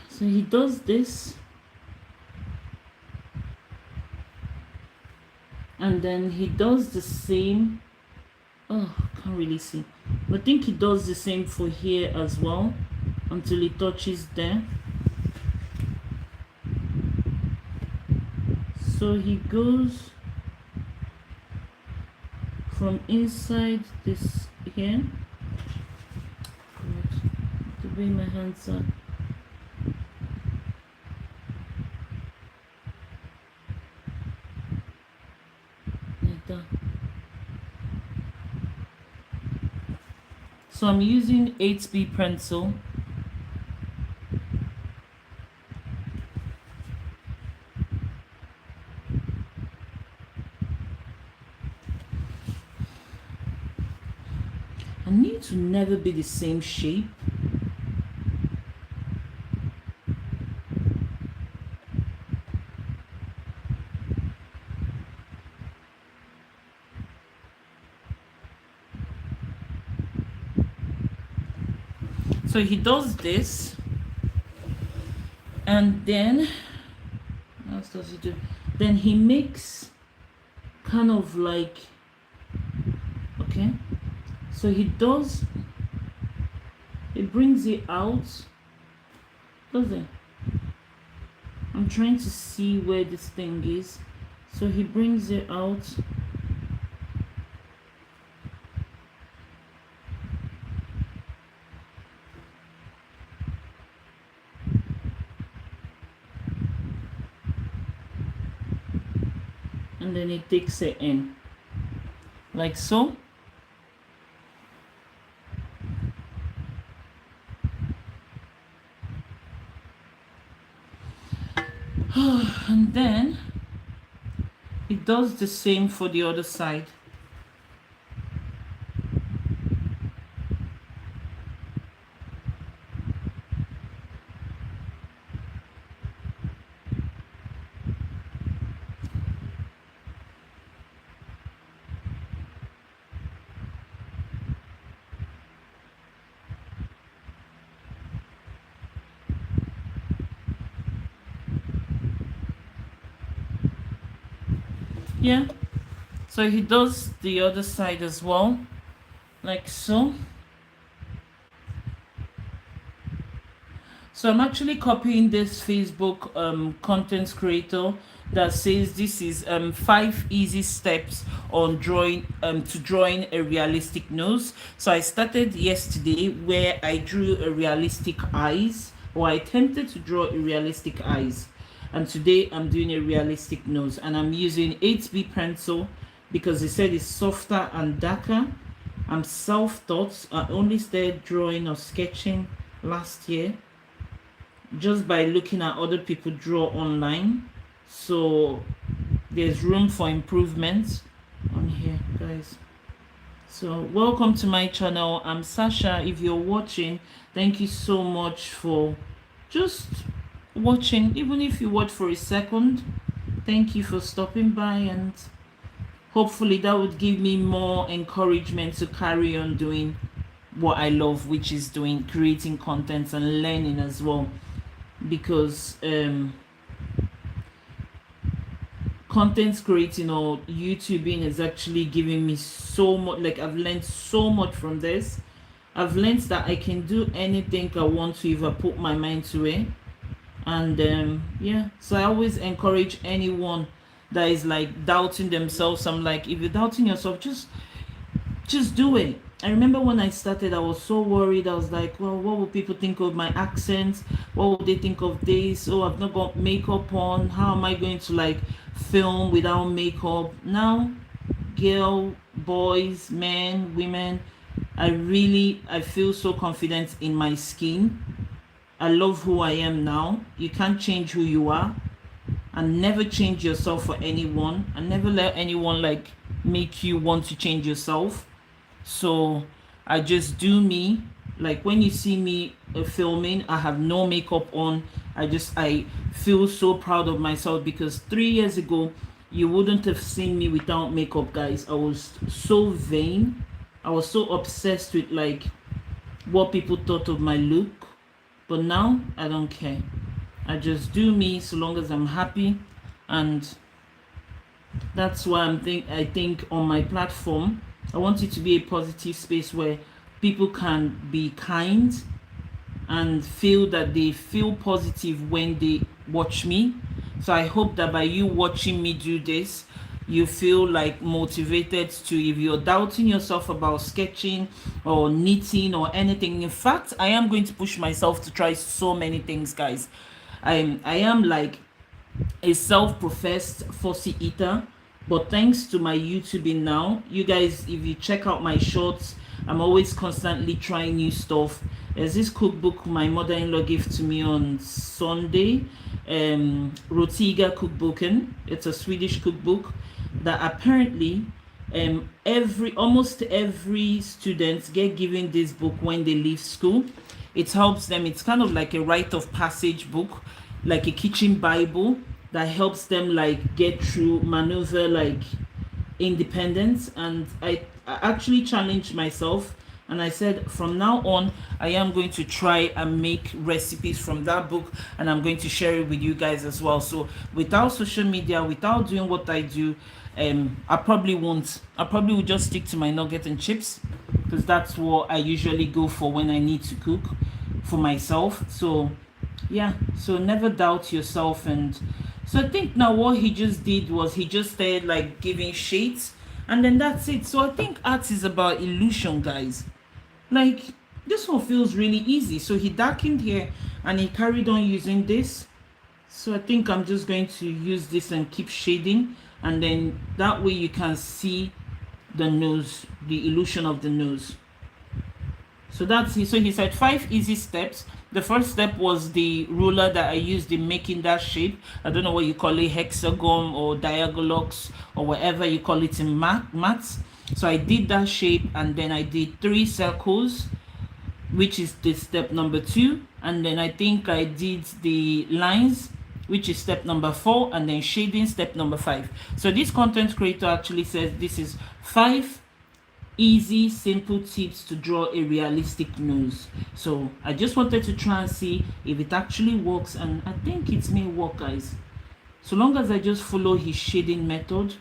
So he does this, and then he does the same. Oh, can't really see. I think he does the same for here as well until it touches there. So he goes from inside this here. The way my hands are. So I'm using 8B pencil. I need to never be the same shape. So he does this, and then what else does he do? Then he makes kind of like, okay, so he does, he brings it out, does it? I'm trying to see where this thing is. So he brings it out. And then he takes it in. Like so. And then it does the same for the other side. Yeah, so he does the other side as well, like so. So I'm actually copying this Facebook content creator that says this is 5 easy steps on drawing to drawing a realistic nose. So I started yesterday where I drew a realistic eyes, or I attempted to draw a realistic eyes. And today I'm doing a realistic nose, and I'm using 8B pencil because they said it's softer and darker. I'm self-taught. I only started drawing or sketching last year just by looking at other people draw online. So there's room for improvement on here, guys. So welcome to my channel. I'm Sasha. If you're watching, thank you so much for just watching. Even if you watch for a second, thank you for stopping by, and hopefully that would give me more encouragement to carry on doing what I love, which is doing creating content and learning as well, because content creating or YouTubing is actually giving me so much. Like, I've learned so much from this. I've learned that I can do anything I want to if I put my mind to it. And yeah, so I always encourage anyone that is like doubting themselves. I'm like, if you're doubting yourself, just do it. I remember when I started, I was so worried. I was like, well, what will people think of my accent? What will they think of this? Oh, I've not got makeup on. How am I going to like film without makeup? Now, girl, boys, men, women, I feel so confident in my skin. I love who I am now. You can't change who you are. And never change yourself for anyone. And never let anyone like make you want to change yourself. So I just do me. Like, when you see me filming, I have no makeup on. I feel so proud of myself, because 3 years ago you wouldn't have seen me without makeup, guys. I was so vain. I was so obsessed with like what people thought of my look. But now I don't care. I just do me so long as I'm happy. And that's why I think on my platform, I want it to be a positive space where people can be kind and feel that they feel positive when they watch me. So I hope that by you watching me do this, you feel like motivated to, if you're doubting yourself about sketching or knitting or anything. In fact, I am going to push myself to try so many things, guys. I am like a self-professed fussy eater, but thanks to my YouTubing now, you guys, if you check out my shorts, I'm always constantly trying new stuff. There's this cookbook my mother-in-law gave to me on Sunday, Rotiga Cookboken. It's a Swedish cookbook that apparently almost every student get given this book when they leave school. It helps them. It's kind of like a rite of passage book, like a kitchen Bible that helps them like get through, maneuver like independence. And I actually challenged myself, and I said, from now on, I am going to try and make recipes from that book, and I'm going to share it with you guys as well. So without social media, without doing what I do, I probably won't. I probably will just stick to my nugget and chips, because that's what I usually go for when I need to cook for myself. So Yeah, so never doubt yourself. And so I think now what he just did was he just started like giving shades, and then that's it. So I think art is about illusion, guys. Like, this one feels really easy. So he darkened here and he carried on using this. So I think I'm just going to use this and keep shading, and then that way you can see the nose, the illusion of the nose. So that's it. So he said 5 easy steps. The first step was the ruler that I used in making that shape. I don't know what you call it, hexagon or diagonals or whatever you call it in maths. So I did that shape, and then I did 3 circles, which is the step number 2. And then I think I did the lines, which is step number 4, and then shading, step number 5. So this content creator actually says this is 5 easy, simple tips to draw a realistic nose. So I just wanted to try and see if it actually works, and I think it may work, guys. So long as I just follow his shading method.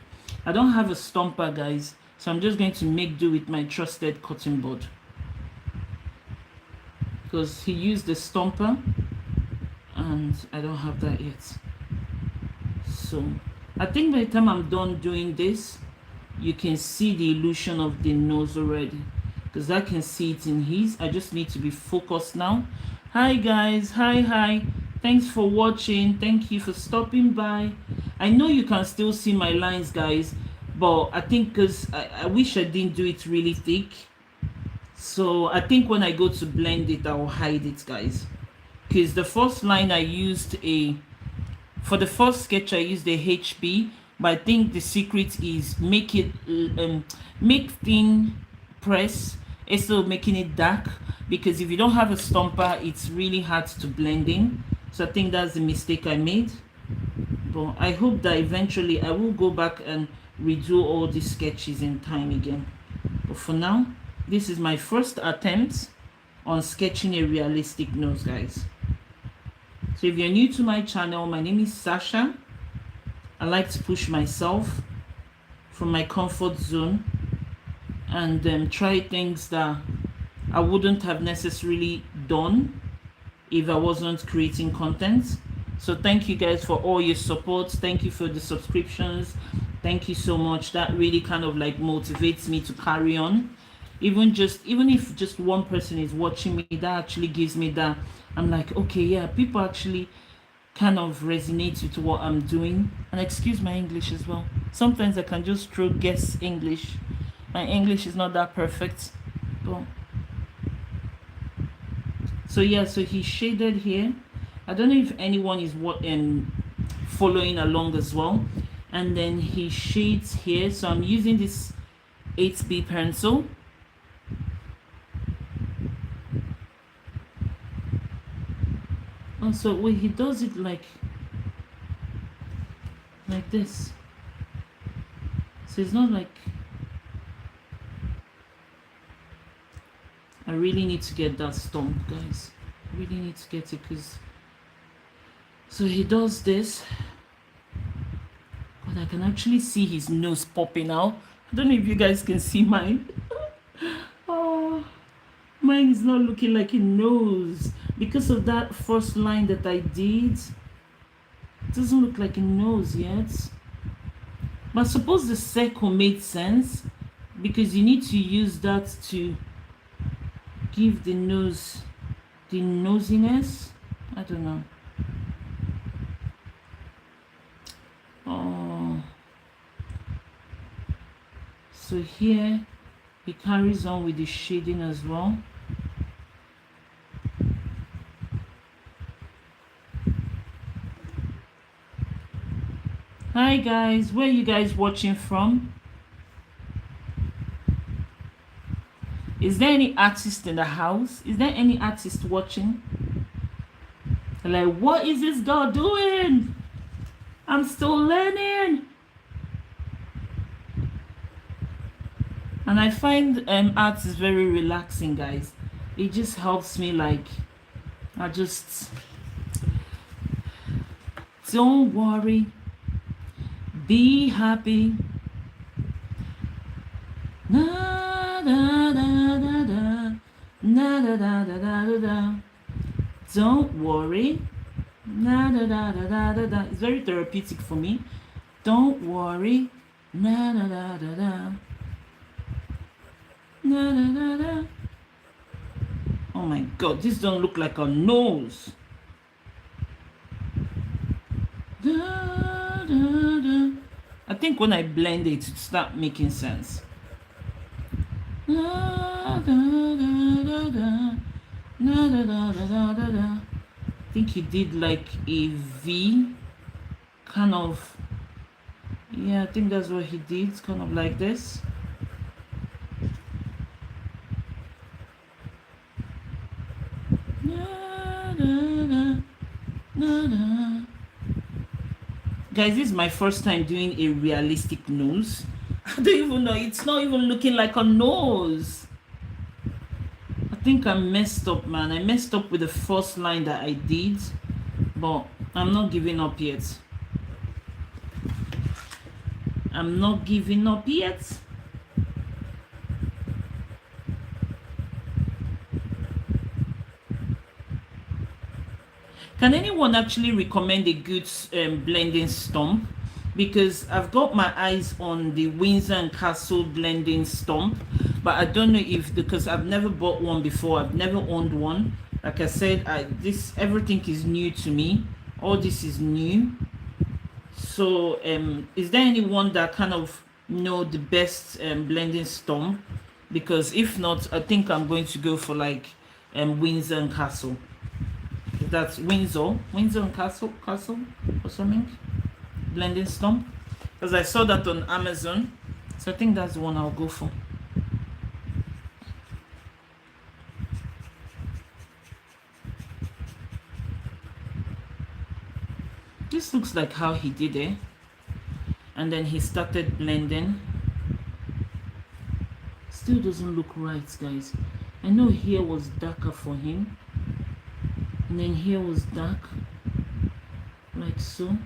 I don't have a stomper, guys, so I'm just going to make do with my trusted cutting board, because he used the stomper and I don't have that yet. So I think by the time I'm done doing this, you can see the illusion of the nose already, because I can see it in his. I just need to be focused now. Hi guys, hi, thanks for watching, thank you for stopping by. I know you can still see my lines, guys, but I think because I wish I didn't do it really thick. So I think when I go to blend it, I'll hide it, guys, because the first line I used for the first sketch I used a HB, but I think the secret is make thin press instead of making it dark, because if you don't have a stomper, it's really hard to blend in. So I think that's the mistake I made, but I hope that eventually I will go back and redo all these sketches in time again. But for now, this is my first attempt on sketching a realistic nose, guys. So if you're new to my channel, my name is Sasha. I like to push myself from my comfort zone and try things that I wouldn't have necessarily done if I wasn't creating content. So thank you guys for all your support. Thank you for the subscriptions. Thank you so much. That really kind of like motivates me to carry on. Even if just one person is watching me, that actually gives me that, I'm like, okay, yeah, people actually kind of resonate with what I'm doing. And excuse my English as well. Sometimes I can just throw guess English. My English is not that perfect. But so yeah, so he shaded here. I don't know if anyone is following along as well. And then he shades here. So I'm using this 8B pencil. And so wait, he does it like this. So it's not like, I really need to get that stump, guys. I really need to get it, because so he does this, but I can actually see his nose popping out. I don't know if you guys can see mine. Oh, mine is not looking like a nose because of that first line that I did. It doesn't look like a nose yet. But I suppose the circle made sense, because you need to use that to give the nose the nosiness. I don't know. Oh, so here he carries on with the shading as well. Hi guys, where are you guys watching from? Is there any artist in the house? Is there any artist watching? Like, what is this girl doing? I'm still learning. And I find art is very relaxing, guys. It just helps me, like, don't worry, be happy. Na da da da da, na da da da da da da. Don't worry. Na da da da da da da. It's very therapeutic for me. Don't worry. Na da da da da. Na da da da. Oh my god, this don't look like a nose. Da, da, da. I think when I blend it, it start making sense. Da, da, da, da, da. Da, da, da, da, da, da. I think he did like a V kind of. Yeah, I think that's what he did, kind of like this. Da, da, da, da, da. Guys, this is my first time doing a realistic nose. I don't even know, it's not even looking like a nose. I think I messed up, man. I messed up with the first line that I did, but I'm not giving up yet. I'm not giving up yet. Can anyone actually recommend a good blending stump? Because I've got my eyes on the Windsor and Castle blending stump, but I don't know if, because I've never bought one before, I've never owned one. Like I said, everything is new to me. All this is new. So is there anyone that kind of know the best blending stump? Because if not, I think I'm going to go for like Windsor and Castle. That's Windsor and Castle or something, blending stump, because I saw that on Amazon, so I think that's the one I'll go for. This looks like how he did it, and then he started blending. Still doesn't look right, guys. I know here was darker for him, and then here was dark, like so,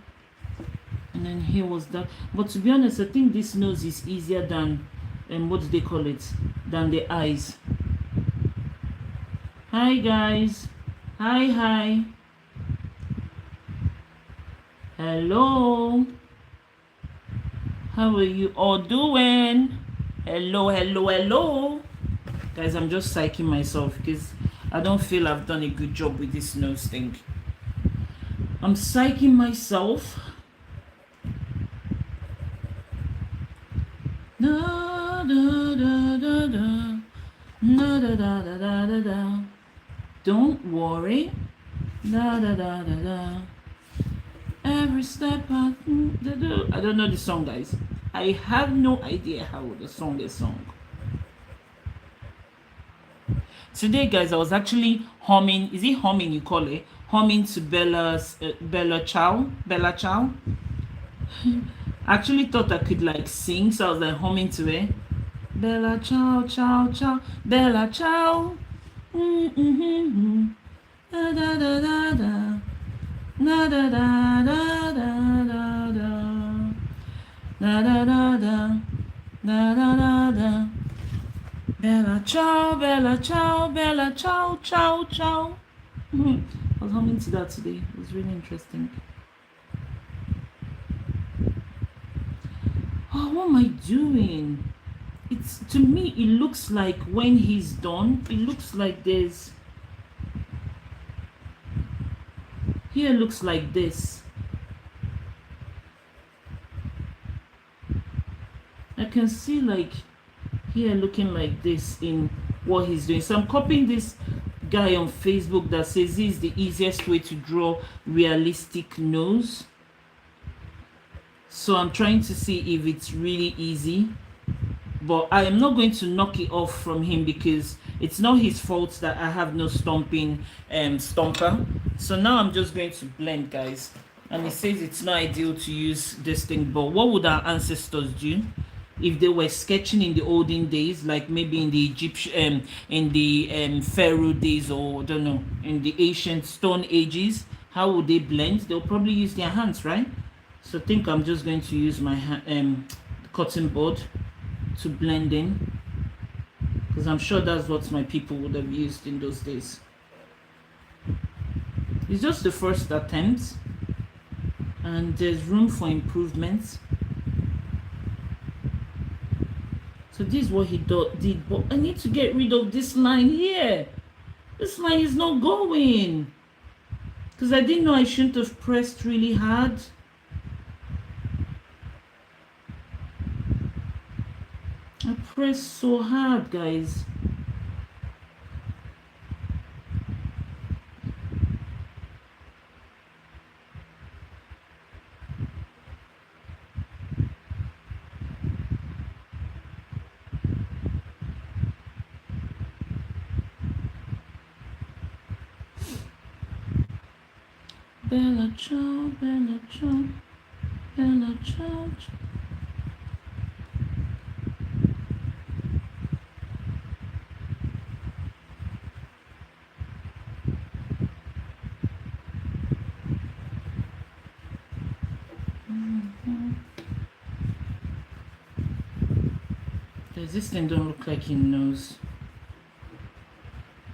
and then here was dark. But to be honest, I think this nose is easier than what do they call it, than the eyes. Hi guys, hi, hello, how are you all doing? Hello, guys. I'm just psyching myself because I don't feel I've done a good job with this nose thing. I'm psyching myself. Da, da, da, da, da. Da, da, da, da, da, da, da. Don't worry. Da, da, da, da, da. Every step I don't know the song, guys. I have no idea how the song is sung. Today, guys, I was actually humming. Is it humming you call it? Humming to Bella Ciao. I actually thought I could like sing, so I was like humming to it. Bella Ciao, Ciao, Ciao, Bella Ciao. Da da da da da. Da da da da da da da. Da da da da. Da da da da. Bella ciao, Bella ciao, Bella ciao, ciao, ciao. I was humming to that today. It was really interesting. Oh, what am I doing? It's, to me, it looks like when he's done, it looks like there's, here looks like this. I can see like here looking like this in what he's doing. So I'm copying this guy on Facebook that says this is the easiest way to draw realistic nose. So I'm trying to see if it's really easy, but I am not going to knock it off from him because it's not his fault that I have no stumper. So now I'm just going to blend, guys, and it says it's not ideal to use this thing, but what would our ancestors do if they were sketching in the olden days, like maybe in the Egyptian in the Pharaoh days, or I don't know, in the ancient stone ages? How would they blend? They'll probably use their hands, right? So I think I'm just going to use my cotton board to blend in, because I'm sure that's what my people would have used in those days. It's just the first attempt, and there's room for improvement. So this is what he did, but I need to get rid of this line here. This line is not going, because I didn't know I shouldn't have pressed really hard. I pressed so hard, guys. Bella ciao, bella ciao, bella ciao. This thing don't look like it knows.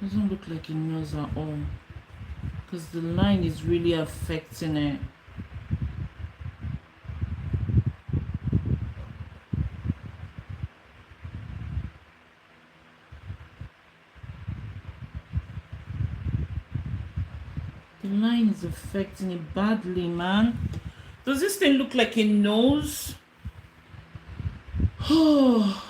Doesn't look like it knows at all, because the line is really affecting it. The line is affecting it badly, man. Does this thing look like it knows? Oh.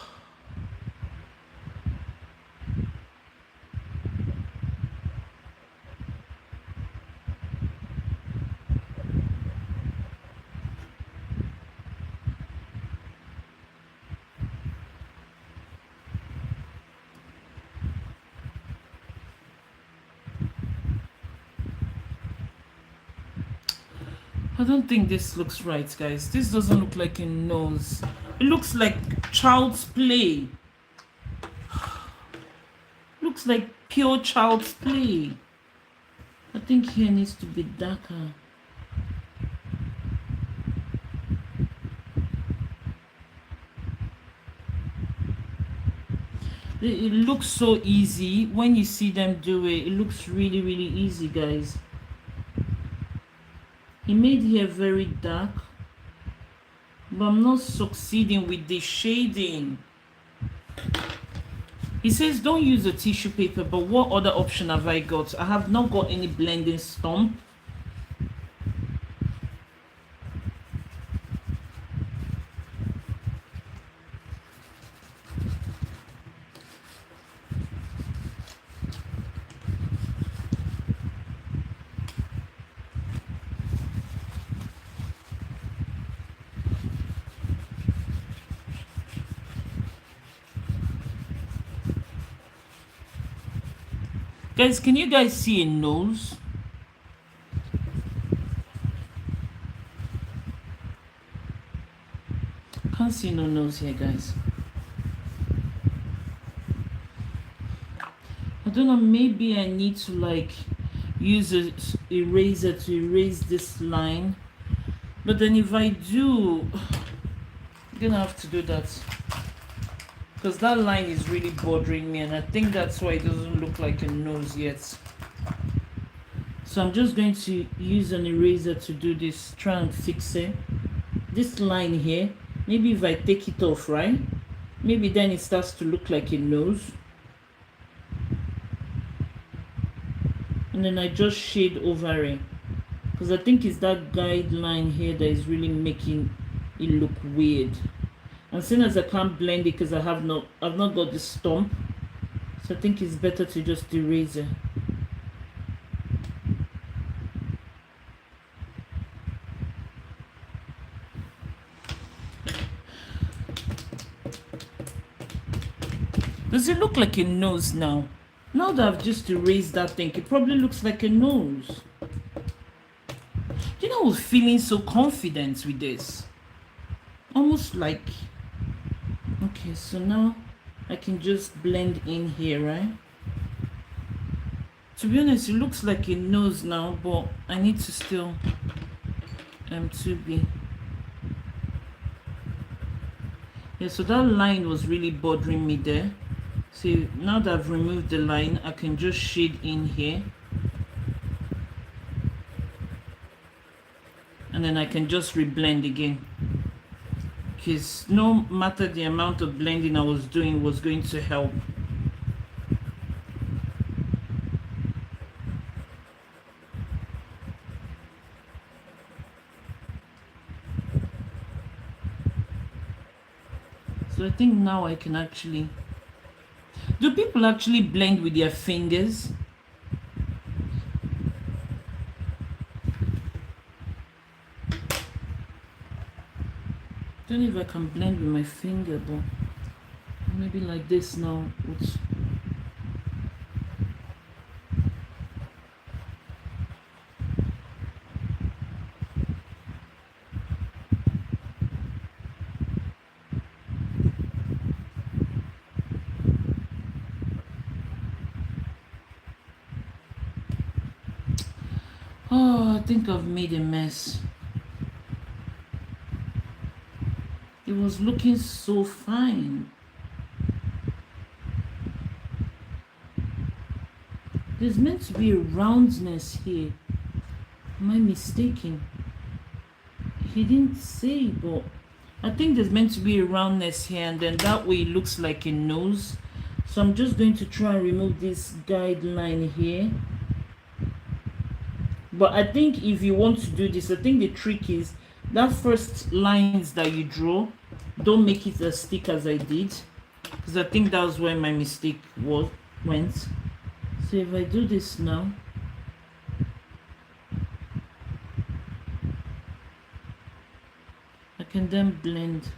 I don't think this looks right, guys. This doesn't look like a nose. It looks like child's play. Looks like pure child's play. I think here needs to be darker. It looks so easy. When you see them do it, it looks really, really easy, guys. He made here very dark, but I'm not succeeding with the shading. He says don't use a tissue paper, but what other option have I got? I have not got any blending stump. Guys, can you guys see a nose? Can't see no nose here, guys. I don't know, maybe I need to like use a eraser to erase this line. But then if I do, I'm gonna have to do that, because that line is really bothering me, and I think that's why it doesn't look like a nose yet. So I'm just going to use an eraser to do this, try and fix it. This line here, maybe if I take it off, right? Maybe then it starts to look like a nose. And then I just shade over it, because I think it's that guideline here that is really making it look weird. And seeing as I can't blend it because I've not got the stump, so I think it's better to just erase it. Does it look like a nose now? Now that I've just erased that thing, it probably looks like a nose. You know, I was feeling so confident with this. Almost like... Okay, so now I can just blend in here, right? To be honest, it looks like a nose now, but I need to still to yeah, so that line was really bothering me there. So now that I've removed the line, I can just shade in here. and then I can just reblend again, because no matter the amount of blending I was doing was going to help. So I think now I can actually... Do people actually blend with their fingers? I don't know if I can blend with my finger, but maybe like this now. Oops. Oh, I think I've made a mess. It was looking so fine. There's meant to be a roundness here. Am I mistaken? He didn't say, but I think there's meant to be a roundness here, and then that way it looks like a nose. So I'm just going to try and remove this guideline here. But I think if you want to do this, I think the trick is that first lines that you draw, don't make it as thick as I did, because I think that was where my mistake went. So if I do this now, I can then blend.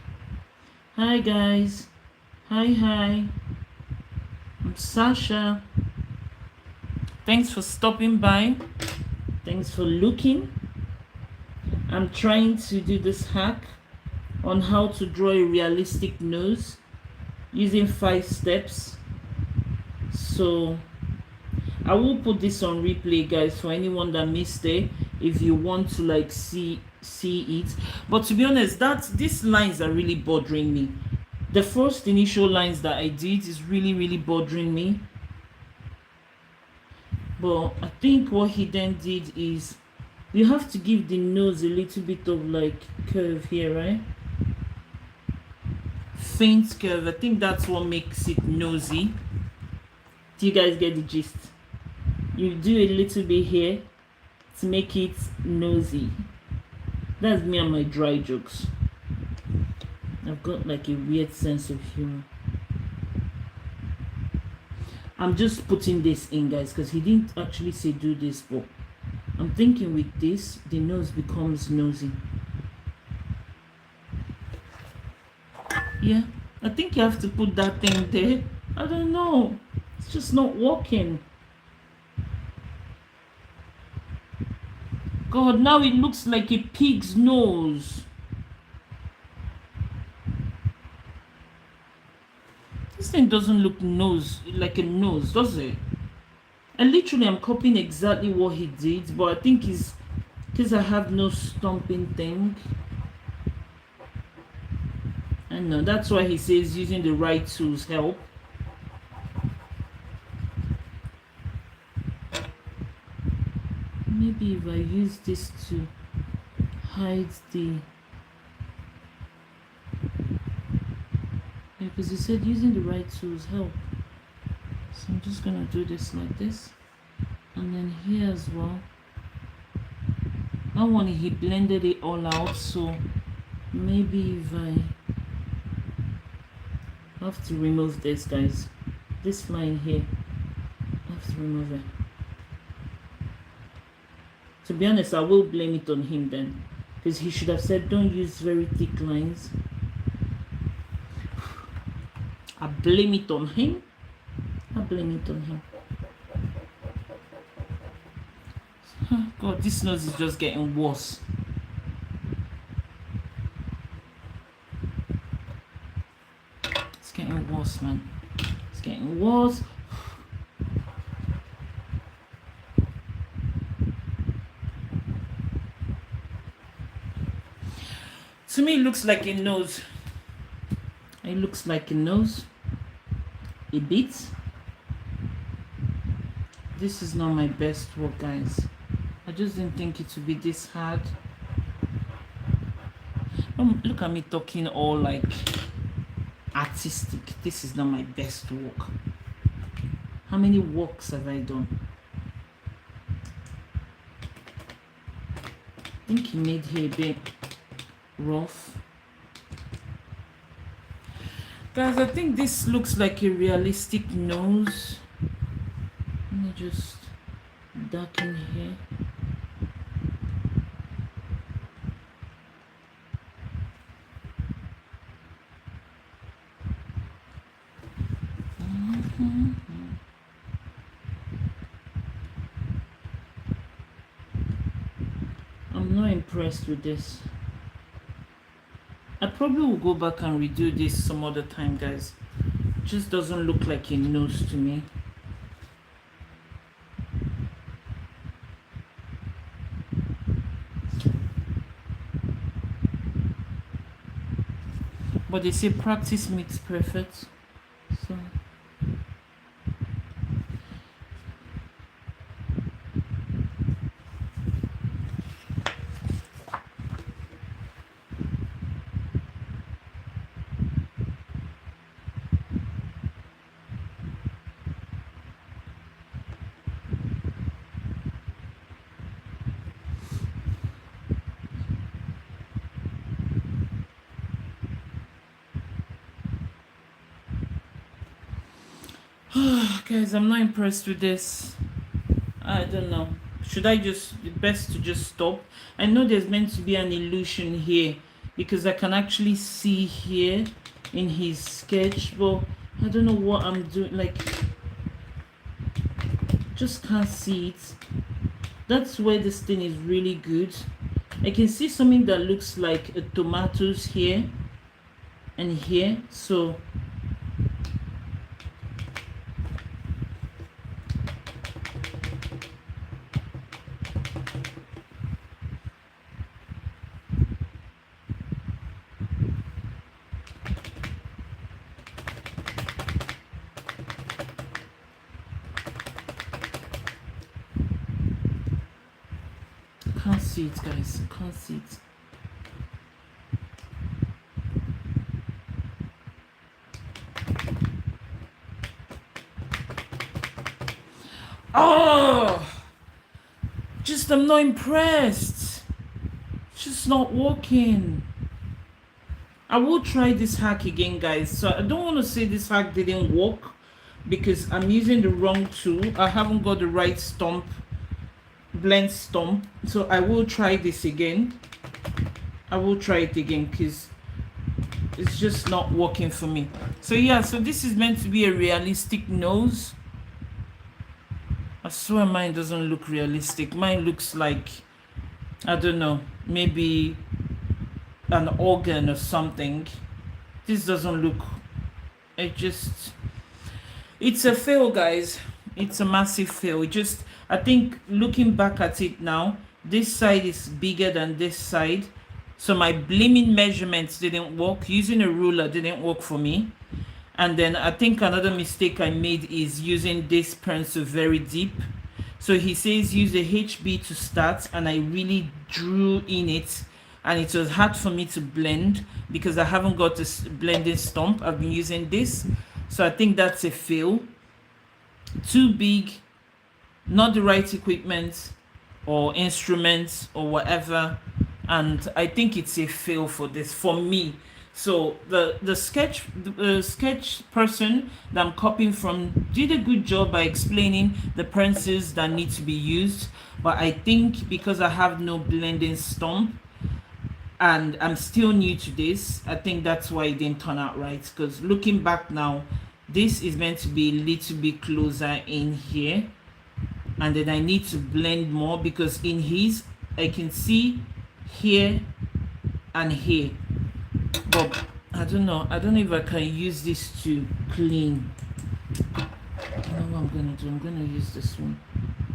Hi guys, hi, I'm Sasha. Thanks for stopping by. Thanks for looking. I'm trying to do this hack on how to draw a realistic nose using 5 steps. So I will put this on replay, guys, for anyone that missed it, if you want to like see it. But to be honest, these lines are really bothering me. The first initial lines that I did is really bothering me. But I think what he then did is, you have to give the nose a little bit of like curve here, right? Faint curve. I think that's what makes it nosy. Do you guys get the gist? You do a little bit here to make it nosy. That's me and my dry jokes. I've got like a weird sense of humor. I'm just putting this in, guys, because he didn't actually say do this, but I'm thinking with this, the nose becomes nosy. Yeah, I think you have to put that thing there. I don't know. It's just not working. God, now it looks like a pig's nose. This thing doesn't look like a nose, does it? And literally, I'm copying exactly what he did, but I think it's because I have no stomping thing. I know, that's why he says using the right tools help. Maybe if I use this to hide the... Yeah, because he said using the right tools help. So I'm just gonna do this like this, and then here as well. That one he blended it all out, so maybe if I have to remove this, guys, this line here, I have to remove it. To be honest, I will blame it on him then, because he should have said don't use very thick lines. I blame it on him. I blame it on him. God, this nose is just getting worse. It's getting worse, man. It's getting worse. To me, it looks like a nose. It looks like a nose. A bit. This is not my best work, guys. I just didn't think it would be this hard. Look at me talking all like artistic. This is not my best work. How many walks have I done? I think he made here a bit rough. Guys, I think this looks like a realistic nose. Let me just darken here. I'm not impressed with this. I probably will go back and redo this some other time, guys. It just doesn't look like a nose to me. But they say practice makes perfect. So guys, I'm not impressed with this. I don't know. Should I just, best to just stop? I know there's meant to be an illusion here because I can actually see here in his sketch, but I don't know what I'm doing. Like, just can't see it. That's where this thing is really good. I can see something that looks like a tomatoes here and here. So can't see it, guys. Can't see it. Oh, just I'm not impressed. It's just not working. I will try this hack again, guys. So I don't want to say this hack didn't work because I'm using the wrong tool. I haven't got the right stump, blend stump. So I will try this again. I will try it again because it's just not working for me. So yeah, so this is meant to be a realistic nose. I swear mine doesn't look realistic. Mine looks like, I don't know, maybe an organ or something. This doesn't look, it's a fail, guys. It's a massive fail. I think looking back at it now, this side is bigger than this side. So my blaming measurements didn't work. Using a ruler didn't work for me. And then I think another mistake I made is using this pencil very deep. So he says use a HB to start, and I really drew in it, and it was hard for me to blend because I haven't got this blending stump. I've been using this. So I think that's a fail. Too big, not the right equipment or instruments or whatever, and I think it's a fail for this, for me. So the sketch person that I'm copying from did a good job by explaining the pencils that need to be used, but I think because I have no blending stump and I'm still new to this, I think that's why it didn't turn out right. Because looking back now, this is meant to be a little bit closer in here, and then I need to blend more because in his I can see here and here, but I don't know if I can use this to clean. I know what I'm gonna do. I'm gonna use this one.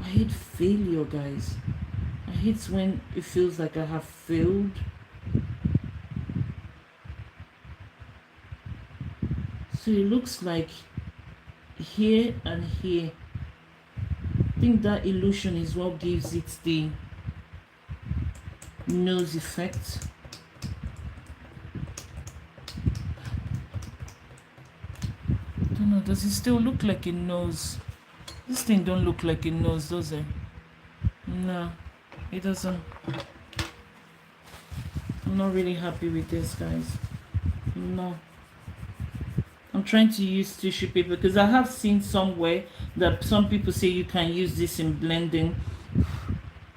I hate failure, guys. I hate when it feels like I have failed. So it looks like here and here. I think that illusion is what gives it the nose effect. don't know, does it still look like a nose? This thing don't look like a nose, does it? No, it doesn't. I'm not really happy with this, guys. No. I'm trying to use tissue paper because I have seen somewhere that some people say you can use this in blending,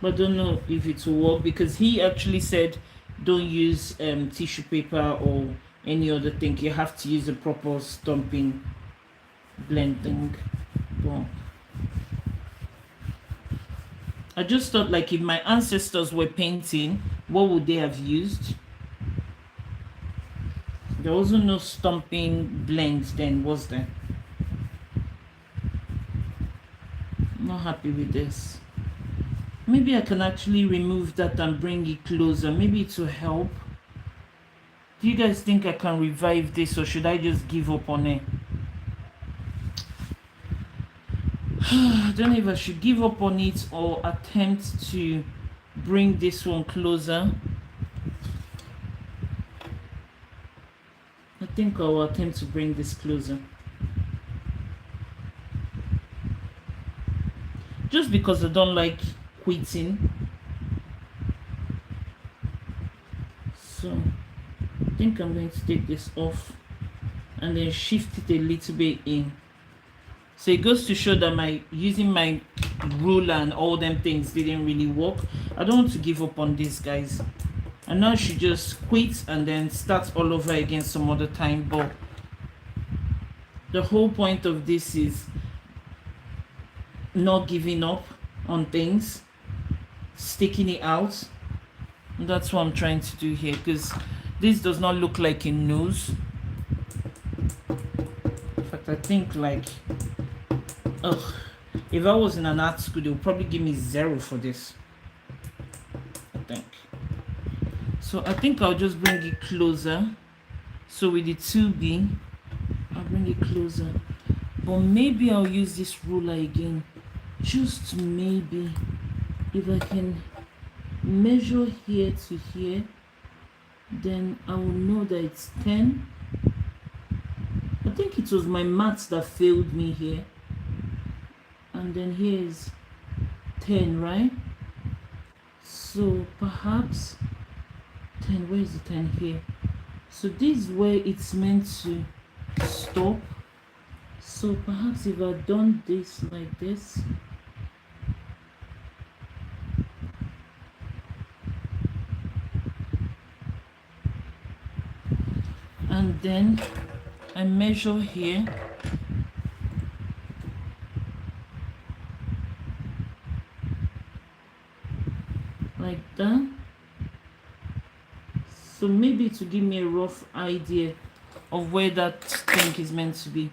but I don't know if it will work because he actually said don't use tissue paper or any other thing. You have to use a proper stamping blending. Well, I just thought, like, if my ancestors were painting, what would they have used? There wasn't no stamping blends then, was there? I'm not happy with this. Maybe I can actually remove that and bring it closer. Maybe it will help. Do you guys think I can revive this, or should I just give up on it? I don't know if I should give up on it or attempt to bring this one closer. I think I will attempt to bring this closer. Just because I don't like quitting. So I think I'm going to take this off and then shift it a little bit in. So it goes to show that my using my ruler and all them things didn't really work. I don't want to give up on this, guys. I know I should just quit and then start all over again some other time, but the whole point of this is not giving up on things, sticking it out. And that's what I'm trying to do here, because this does not look like a nose. In fact, I think, like, if I was in an art school, they would probably give me 0 for this, I think. So I think I'll just bring it closer. So with the 2B, I'll bring it closer. But maybe I'll use this ruler again. Just maybe. If I can measure here to here, then I will know that it's 10. I think it was my maths that failed me here. And then here is 10, right? So perhaps 10, where is the 10 here? So this is where it's meant to stop. So perhaps if I've done this like this, and then I measure here, like that. So maybe to give me a rough idea of where that thing is meant to be.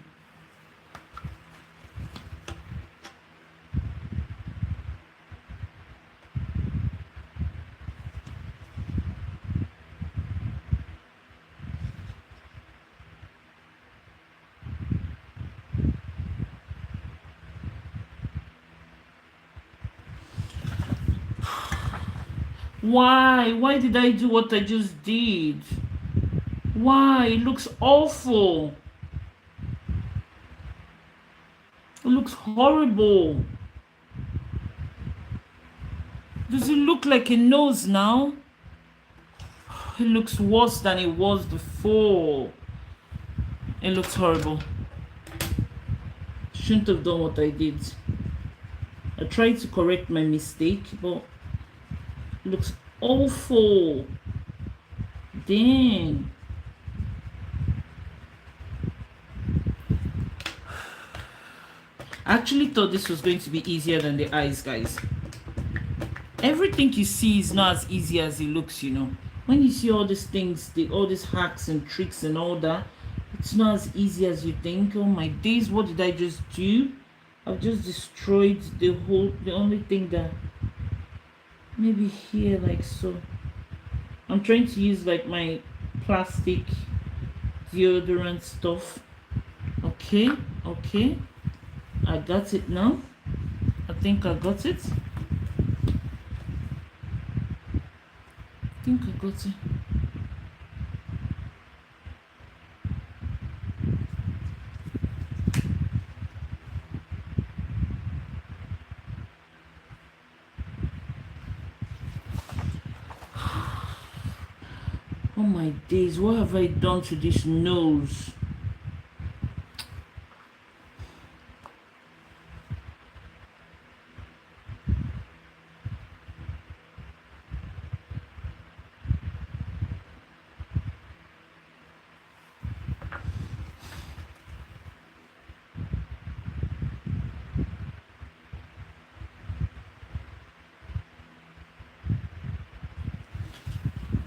Why? Why did I do what I just did? Why? It looks awful. It looks horrible. Does it look like a nose now? It looks worse than it was before. It looks horrible. Shouldn't have done what I did. I tried to correct my mistake, but it looks awful. Dang. I actually thought this was going to be easier than the eyes, guys. Everything you see is not as easy as it looks, you know. When you see all these things, all these hacks and tricks and all that, it's not as easy as you think. Oh my days, what did I just do? I've just destroyed the only thing that, maybe here, like so. I'm trying to use like my plastic deodorant stuff. Okay, okay. I got it now. I think I got it. I think I got it. Oh my days, what have I done to this nose?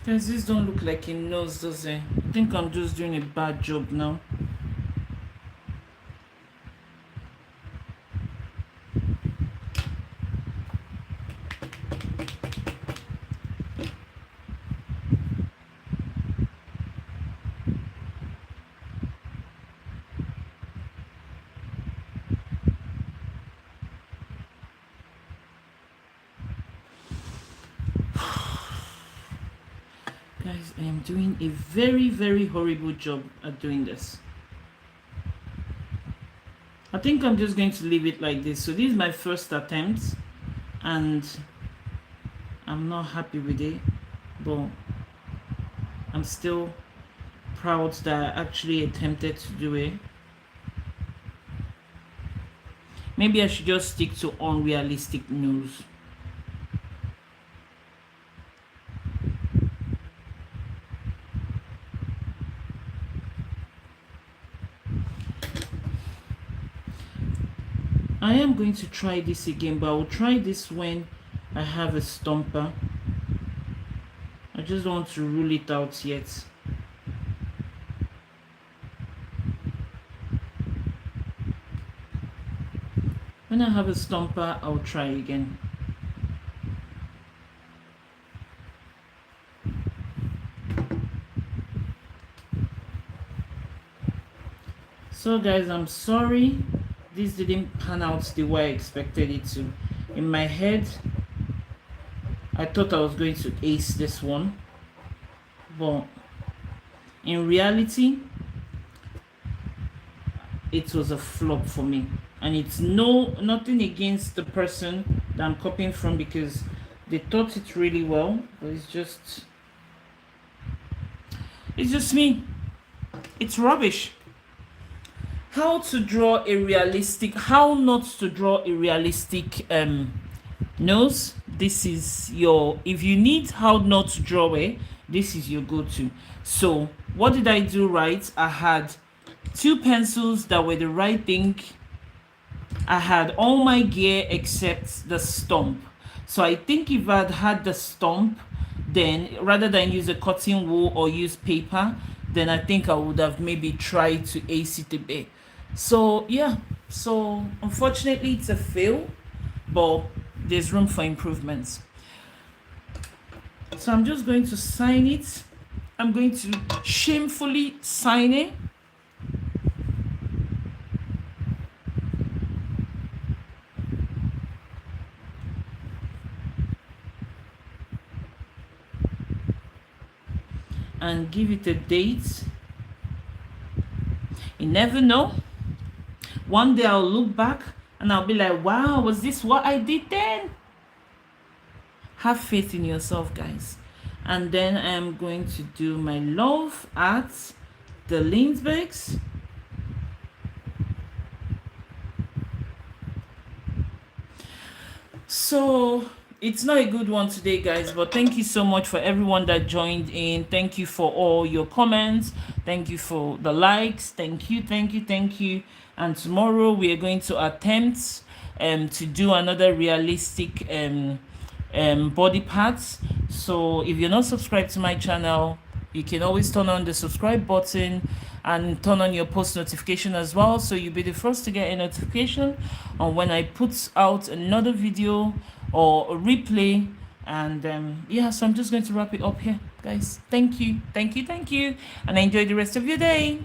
Guys, this don't look like a nose, does it? I think I'm just doing a bad job now. Guys, I am doing a very, very horrible job at doing this. I think I'm just going to leave it like this. So this is my first attempt and I'm not happy with it, but I'm still proud that I actually attempted to do it. Maybe I should just stick to unrealistic nose. I am going to try this again, but I will try this when I have a stomper. I just don't want to rule it out yet. When I have a stomper, I'll try again. So guys, I'm sorry this didn't pan out the way I expected it to. In my head, I thought I was going to ace this one, but in reality, it was a flop for me. And it's nothing against the person that I'm copying from, because they taught it really well, but it's just me. It's rubbish. How not to draw a realistic nose. This is your, if you need how not to draw it, this is your go-to. So what did I do right? I had 2 pencils that were the right thing. I had all my gear except the stump. So I think if I'd had the stump, then rather than use a cotton wool or use paper, then I think I would have maybe tried to ace it a bit. So yeah, so unfortunately it's a fail, but there's room for improvements. So I'm just going to sign it. I'm going to shamefully sign it. And give it a date. You never know. One day I'll look back and I'll be like, wow, was this what I did then? Have faith in yourself, guys. And then I'm going to do my love at the Lindbergz. So it's not a good one today, guys, but thank you so much for everyone that joined in. Thank you for all your comments. Thank you for the likes. Thank you. And tomorrow we are going to attempt to do another realistic body parts. So if you're not subscribed to my channel, you can always turn on the subscribe button and turn on your post notification as well, so you'll be the first to get a notification on when I put out another video or a replay. And yeah, so I'm just going to wrap it up here, guys. Thank you, and enjoy the rest of your day.